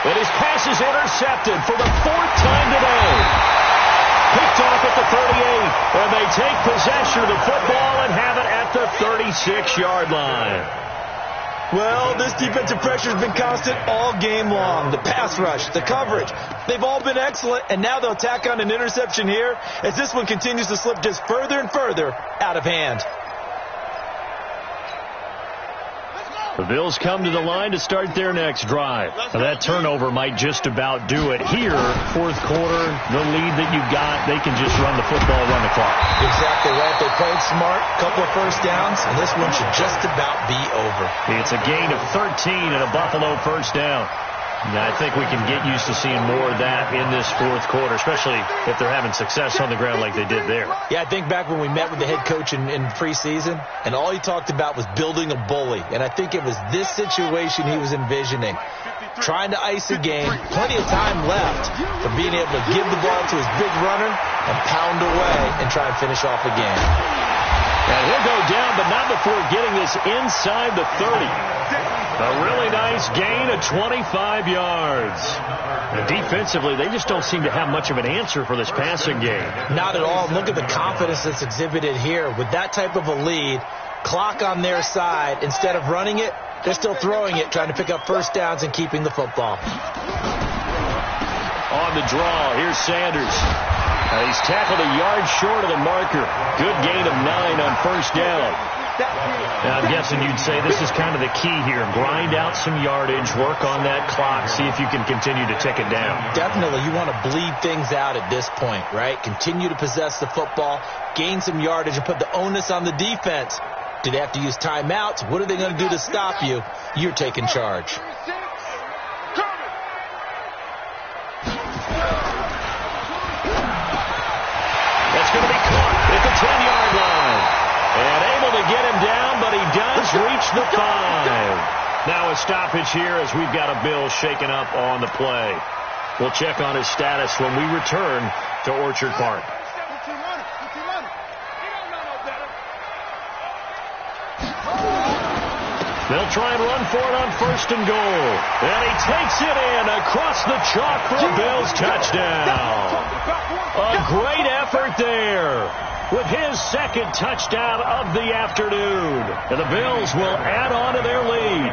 And his pass is intercepted for the 4th time today. Picked off at the 38. And they take possession of the football and have it at the 36-yard line. Well, this defensive pressure has been constant all game long. The pass rush, the coverage, they've all been excellent, and now they'll tack on an interception here as this one continues to slip just further and further out of hand. The Bills come to the line to start their next drive. Now that turnover might just about do it. Here, fourth quarter, the lead that you got, they can just run the football, run the clock. Exactly right. They played smart, couple of first downs, and this one should just about be over. It's a gain of 13 and a Buffalo first down. And I think we can get used to seeing more of that in this fourth quarter, especially if they're having success on the ground like they did there. Yeah, I think back when we met with the head coach in preseason, and all he talked about was building a bully. And I think it was this situation he was envisioning. Trying to ice a game, plenty of time left for being able to give the ball to his big runner and pound away and try and finish off the game. And he'll go down, but not before getting this inside the 30. A really nice gain of 25 yards. And defensively, they just don't seem to have much of an answer for this passing game. Not at all. Look at the confidence that's exhibited here. With that type of a lead, clock on their side, instead of running it, they're still throwing it, trying to pick up first downs and keeping the football. On the draw, here's Sanders. He's tackled a yard short of the marker. Good gain of 9 on first down. Now, I'm guessing you'd say this is kind of the key here. Grind out some yardage, work on that clock, see if you can continue to tick it down. Definitely. You want to bleed things out at this point, right? Continue to possess the football, gain some yardage, and put the onus on the defense. Do they have to use timeouts? What are they going to do to stop you? You're taking charge. That's going to be caught at the 10-yard line. And able to get him down, but he does reach the 5. Now a stoppage here as we've got a Bill shaken up on the play. We'll check on his status when we return to Orchard Park. They'll try and run for it on first and goal. And he takes it in across the chalk for a Bills touchdown. A great effort there with his second touchdown of the afternoon. And the Bills will add on to their lead.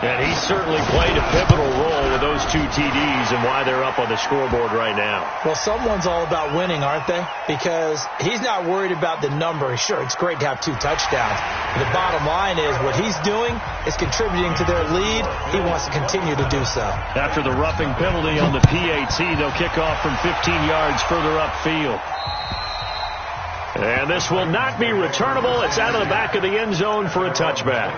And he certainly played a pivotal role with those 2 TDs and why they're up on the scoreboard right now. Well, someone's all about winning, aren't they? Because he's not worried about the number. Sure, it's great to have 2 touchdowns. But the bottom line is what he's doing is contributing to their lead. He wants to continue to do so. After the roughing penalty on the PAT, they'll kick off from 15 yards further upfield. And this will not be returnable. It's out of the back of the end zone for a touchback.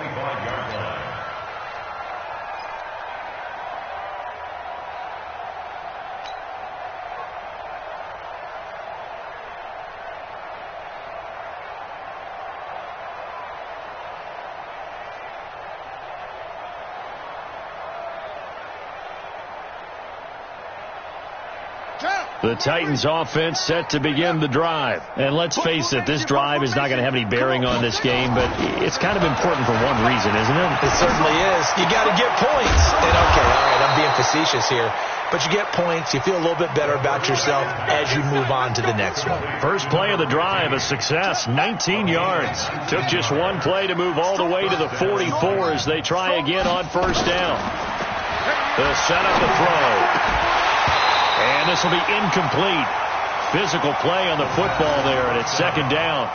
The Titans offense set to begin the drive. And let's face it, this drive is not going to have any bearing on this game, but it's kind of important for one reason, isn't it? It certainly is. You got to get points. And okay, all right, I'm being facetious here. But you get points, you feel a little bit better about yourself as you move on to the next one. First play of the drive, a success, 19 yards. Took just one play to move all the way to the 44 as they try again on first down. The setup to throw. And this will be incomplete. Physical play on the football there, and it's second down.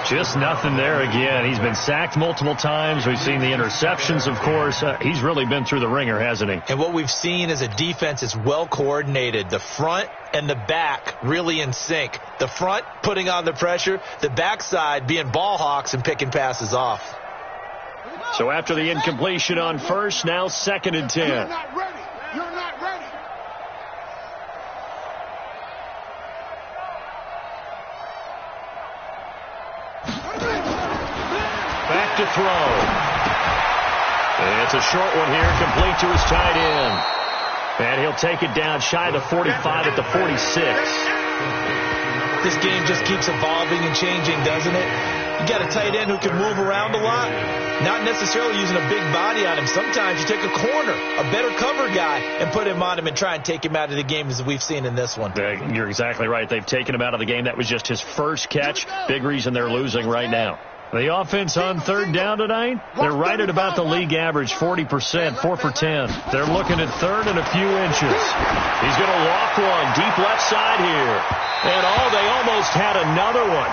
Just nothing there again. He's been sacked multiple times. We've seen the interceptions, of course. He's really been through the ringer, hasn't he? And what we've seen is a defense is well coordinated. The front and the back really in sync. The front putting on the pressure, the backside being ball hawks and picking passes off. So after the incompletion on first, now 2nd and 10. You're not ready. You're not ready. Back to throw. And it's a short one here, complete to his tight end. And he'll take it down shy of the 45 at the 46. This game just keeps evolving and changing, doesn't it? You got a tight end who can move around a lot, not necessarily using a big body on him. Sometimes you take a corner, a better cover guy, and put him on him and try and take him out of the game as we've seen in this one. You're exactly right. They've taken him out of the game. That was just his first catch. Big reason they're losing right now. The offense on third down tonight, they're right at about the league average, 40%, 4 for 10. They're looking at third and a few inches. He's going to walk one deep left side here. And they almost had another one.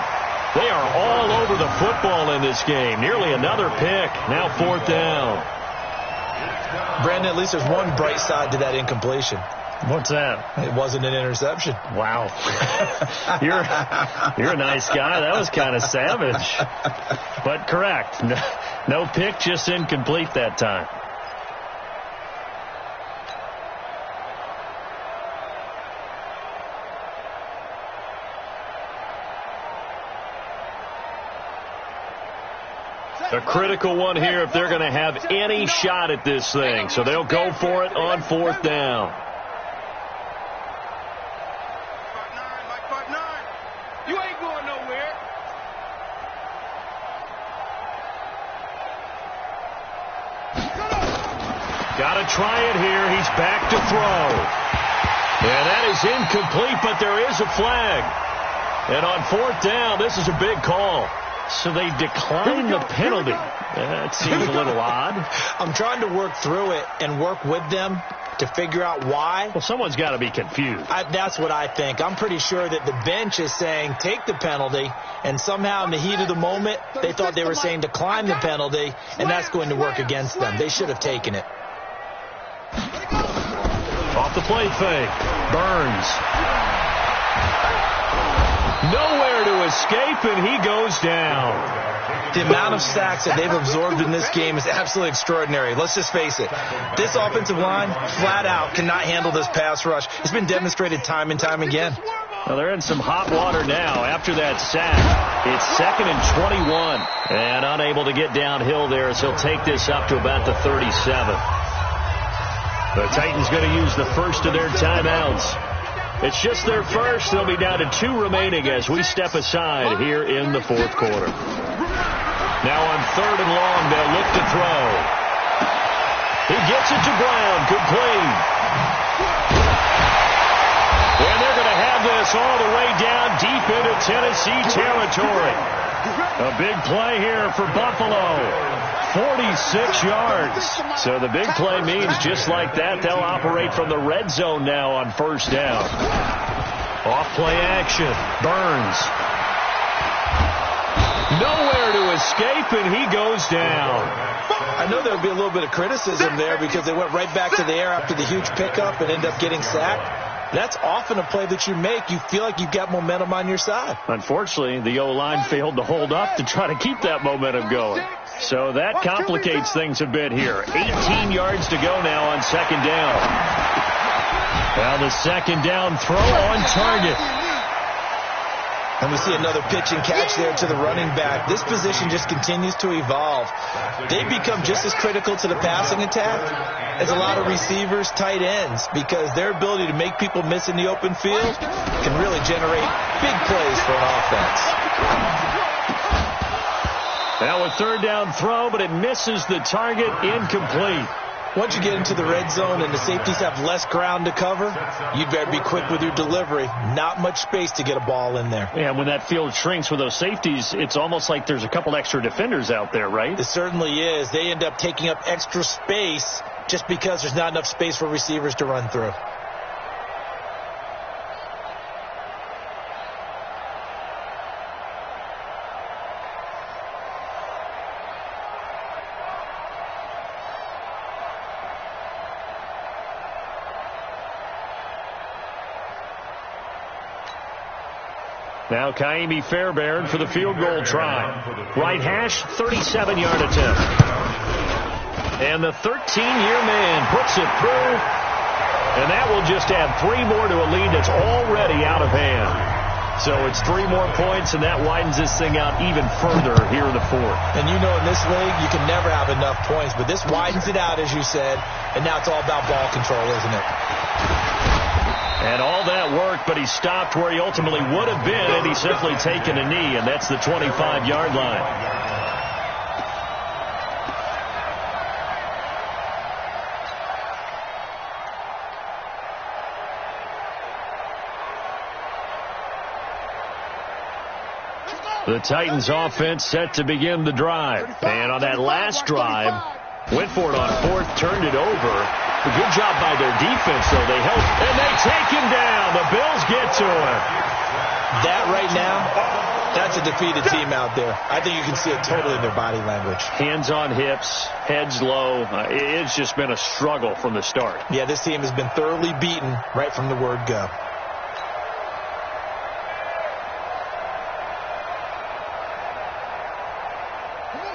They are all over the football in this game. Nearly another pick. Now 4th down. Brandon, at least there's one bright side to that incompletion. What's that? It wasn't an interception. Wow. You're a nice guy. That was kind of savage. But correct. No pick, just incomplete that time. A critical one here if they're going to have any shot at this thing. So they'll go for it on 4th down. You ain't going nowhere. Got to try it here. He's back to throw. And that is incomplete, but there is a flag. And on 4th down, this is a big call. So they decline the penalty. That seems a little odd. I'm trying to work through it and work with them to figure out why. Well, someone's got to be confused. That's what I think. I'm pretty sure that the bench is saying take the penalty, and somehow in the heat of the moment, they thought they were saying decline the penalty, and that's going to work against them. They should have taken it. Off the play fake. Burns. Nowhere to escape, and he goes down. The amount of sacks that they've absorbed in this game is absolutely extraordinary. Let's just face it. This offensive line, flat out, cannot handle this pass rush. It's been demonstrated time and time again. Well, they're in some hot water now after that sack. It's 2nd and 21. And unable to get downhill there as he'll take this up to about the 37. The Titans going to use the first of their timeouts. It's just their first. They'll be down to 2 remaining as we step aside here in the 4th quarter. Now on 3rd and long, they'll look to throw. He gets it to Brown. Complete. And they're going to have this all the way down deep into Tennessee territory. A big play here for Buffalo. 46 yards. So the big play means just like that, they'll operate from the red zone now on first down. Off play action. Burns. Nowhere to escape, and he goes down. I know there would be a little bit of criticism there because they went right back to the air after the huge pickup and ended up getting sacked. That's often a play that you make. You feel like you've got momentum on your side. Unfortunately, the O-line failed to hold up to try to keep that momentum going. So that complicates things a bit here. 18 yards to go now on second down. Well, the second down throw on target. And we see another pitch and catch there to the running back. This position just continues to evolve. They become just as critical to the passing attack as a lot of receivers, tight ends, because their ability to make people miss in the open field can really generate big plays for an offense. Now a third down throw, but it misses the target, incomplete. Once you get into the red zone and the safeties have less ground to cover, you better be quick with your delivery. Not much space to get a ball in there. Yeah, when that field shrinks with those safeties, it's almost like there's a couple extra defenders out there, right? It certainly is. They end up taking up extra space just because there's not enough space for receivers to run through. Now Kaimi Fairbairn for the field goal try. Right hash, 37-yard attempt. And the 13-year man puts it through. And that will just add 3 more to a lead that's already out of hand. So it's 3 more points, and that widens this thing out even further here in the fourth. And you know in this league, you can never have enough points. But this widens it out, as you said. And now it's all about ball control, isn't it? And all that worked, but he stopped where he ultimately would have been had he simply taken a knee, and that's the 25-yard line. The Titans offense set to begin the drive. And on that last drive, went for it on fourth, turned it over. A good job by their defense, though. They helped, and they take him down. The Bills get to him. That right now, that's a defeated team out there. I think you can see it totally in their body language. Hands on hips, heads low. It's just been a struggle from the start. Yeah, this team has been thoroughly beaten right from the word go.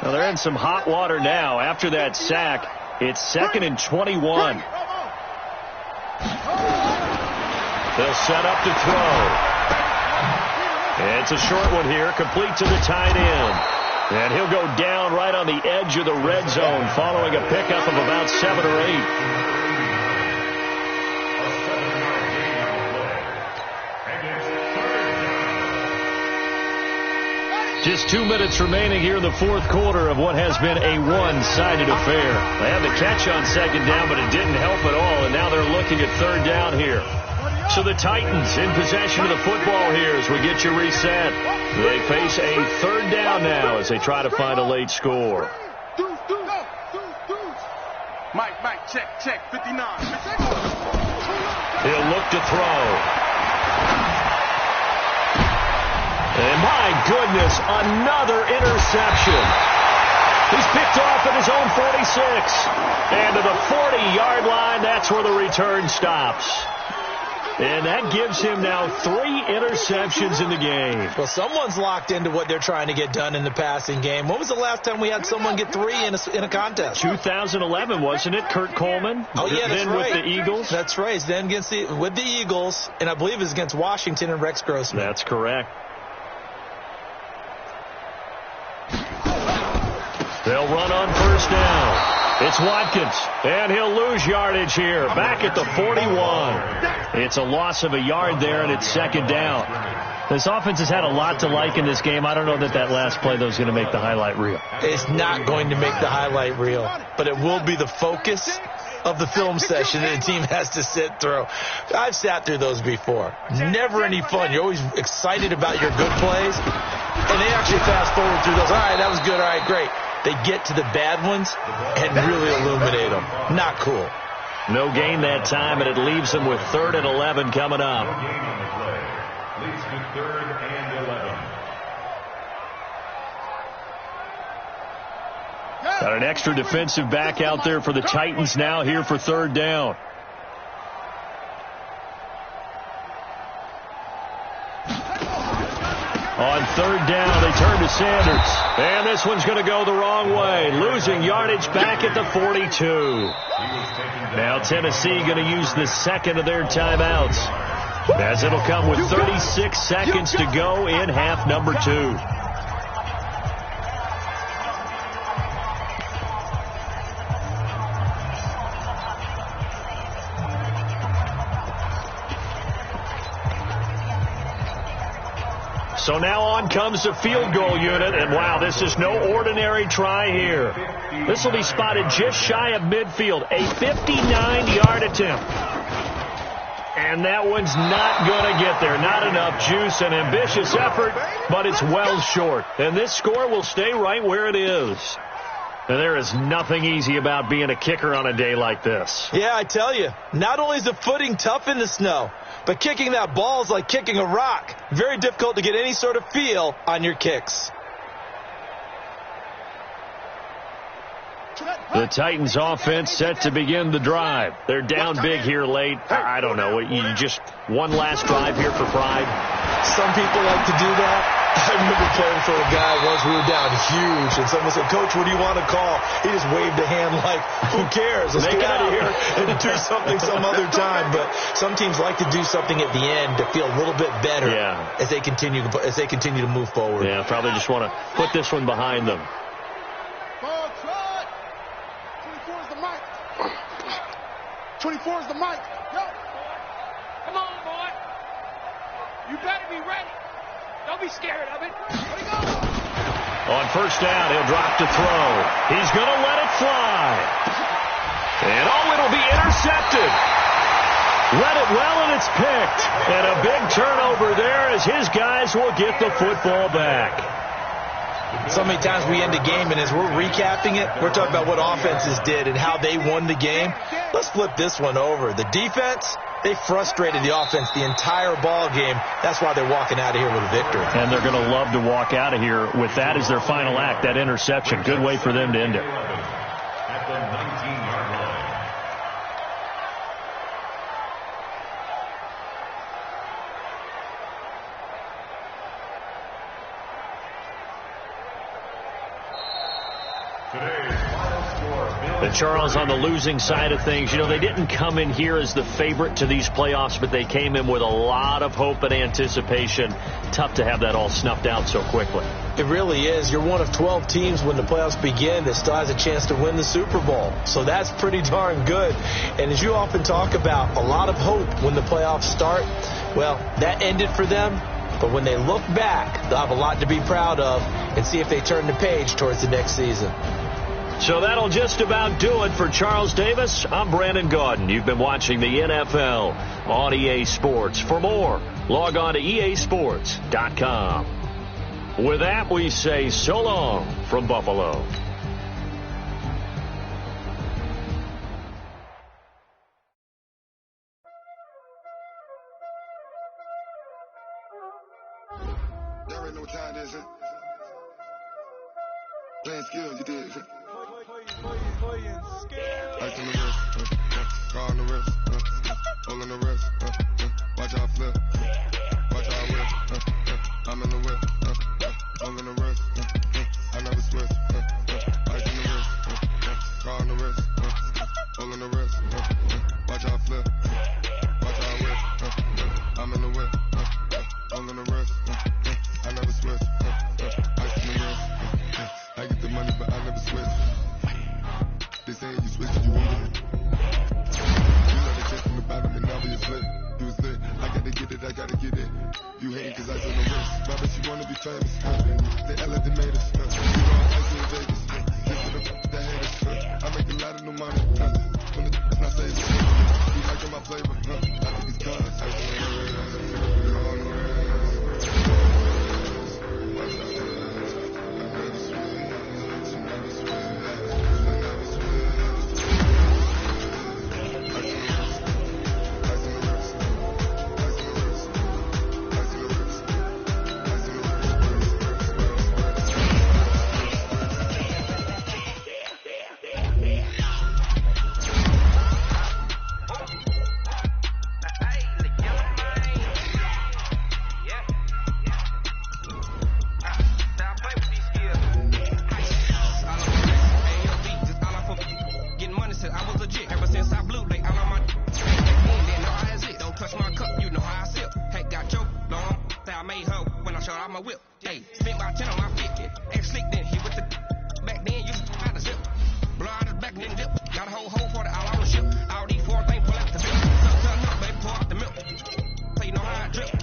Well, they're in some hot water now. After that sack, it's 2nd and 21. They'll set up to throw. It's a short one here, complete to the tight end. And he'll go down right on the edge of the red zone following a pickup of about 7 or 8. Just 2 minutes remaining here in the fourth quarter of what has been a one-sided affair. They had the catch on second down, but it didn't help at all, and now they're looking at third down here. So the Titans in possession of the football here as we get you reset. They face a third down now as they try to find a late score. Mike, check, 59. He'll look to throw. And my goodness, another interception. He's picked off at his own 46. And to the 40-yard line, that's where the return stops. And that gives him now 3 interceptions in the game. Well, someone's locked into what they're trying to get done in the passing game. When was the last time we had someone get 3 in a contest? 2011, wasn't it? Kurt Coleman? Oh, yeah, that's then right. with the Eagles? That's right. It's then with the Eagles, and I believe it's against Washington and Rex Grossman. That's correct. They'll run on first down. It's Watkins, and he'll lose yardage here. Back at the 41. It's a loss of a yard there, and it's second down. This offense has had a lot to like in this game. I don't know that last play, though, is going to make the highlight reel. It's not going to make the highlight reel, but it will be the focus of the film session that the team has to sit through. I've sat through those before. Never any fun. You're always excited about your good plays, and they actually fast forward through those. All right, that was good. All right, great. They get to the bad ones and really illuminate them. Not cool. No gain that time, and it leaves them with 3rd and 11 coming up. No gain on the play. Leads to 3rd and 11. Got an extra defensive back out there for the Titans now here for third down. On third down, they turn to Sanders. And this one's going to go the wrong way. Losing yardage back at the 42. Now Tennessee going to use the second of their timeouts, as it'll come with 36 seconds to go in half number 2. So now on comes the field goal unit, and wow, this is no ordinary try here. This will be spotted just shy of midfield, a 59-yard attempt. And that one's not going to get there. Not enough juice, an ambitious effort, but it's well short. And this score will stay right where it is. And there is nothing easy about being a kicker on a day like this. Yeah, I tell you, not only is the footing tough in the snow, but kicking that ball is like kicking a rock. Very difficult to get any sort of feel on your kicks. The Titans offense set to begin the drive. They're down big here late. I don't know. You just one last drive here for pride. Some people like to do that. I remember playing for a guy once. We were down huge, and someone said, "Coach, what do you want to call?" He just waved a hand like, "Who cares? Let's get out of here and do something some other time." But some teams like to do something at the end to feel a little bit better as they continue to move forward. Yeah, probably just want to put this one behind them. 24 is the mic. Yo. Come on, boy. You better be ready. Don't be scared of it. Let it go. On first down, he'll drop to throw. He's going to let it fly. And it'll be intercepted. Read it well, and it's picked. And a big turnover there as his guys will get the football back. So many times we end the game, and as we're recapping it, we're talking about what offenses did and how they won the game. Let's flip this one over. The defense, they frustrated the offense the entire ball game. That's why they're walking out of here with a victory. And they're going to love to walk out of here with that as their final act, that interception. Good way for them to end it. At the 19-yard line. And Charles, on the losing side of things, they didn't come in here as the favorite to these playoffs, but they came in with a lot of hope and anticipation. Tough to have that all snuffed out so quickly. It really is. You're one of 12 teams when the playoffs begin that still has a chance to win the Super Bowl. So that's pretty darn good. And as you often talk about, a lot of hope when the playoffs start. Well, that ended for them. But when they look back, they'll have a lot to be proud of and see if they turn the page towards the next season. So that'll just about do it for Charles Davis. I'm Brandon Gaudin. You've been watching the NFL on EA Sports. For more, log on to easports.com. With that, we say so long from Buffalo. Y'all already know what time it is, huh? Playing skills, you did. Ice on the wrist, car on the wrist, hole on the wrist, watch how I flip, watch how I whip, I'm in the whip, hole in the wrist, I never switch, ice on the wrist, car on the wrist, hole in the wrist, watch how I flip, watch how I whip, I'm in the whip, hole in the wrist, I never switch, ice on the wrist, I get the money but I never switch. They saying you switch, you want it. You know the chest from the bottom and now you slip. You was lit, I gotta get it, I gotta get it. You hating cause I on the wrist. Why bet you wanna be famous? They made us. You know I'm ice in Vegas. This for the haters. I make a lot of new money. When it's not saving. You liking my flavor? I think it's gone. Ice on the wrist. I made her when I showed out my whip. Hey, spent about 10 on my 50. Ex slick then hit with the back then you out the zip. Blow out his back then dip. Got a whole hole for the all on the ship. All these four things pull out the zip. Turn up, baby, pour out the milk. So you know how I drip.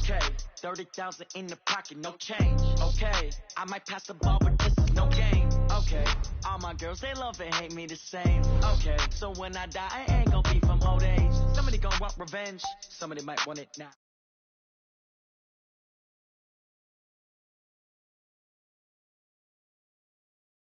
Okay, 30,000 in the pocket, no change. Okay, I might pass the ball, but this is no game. Okay, all my girls, they love and hate me the same. Okay, so when I die, I ain't gonna be from old age. Somebody gonna want revenge, somebody might want it now.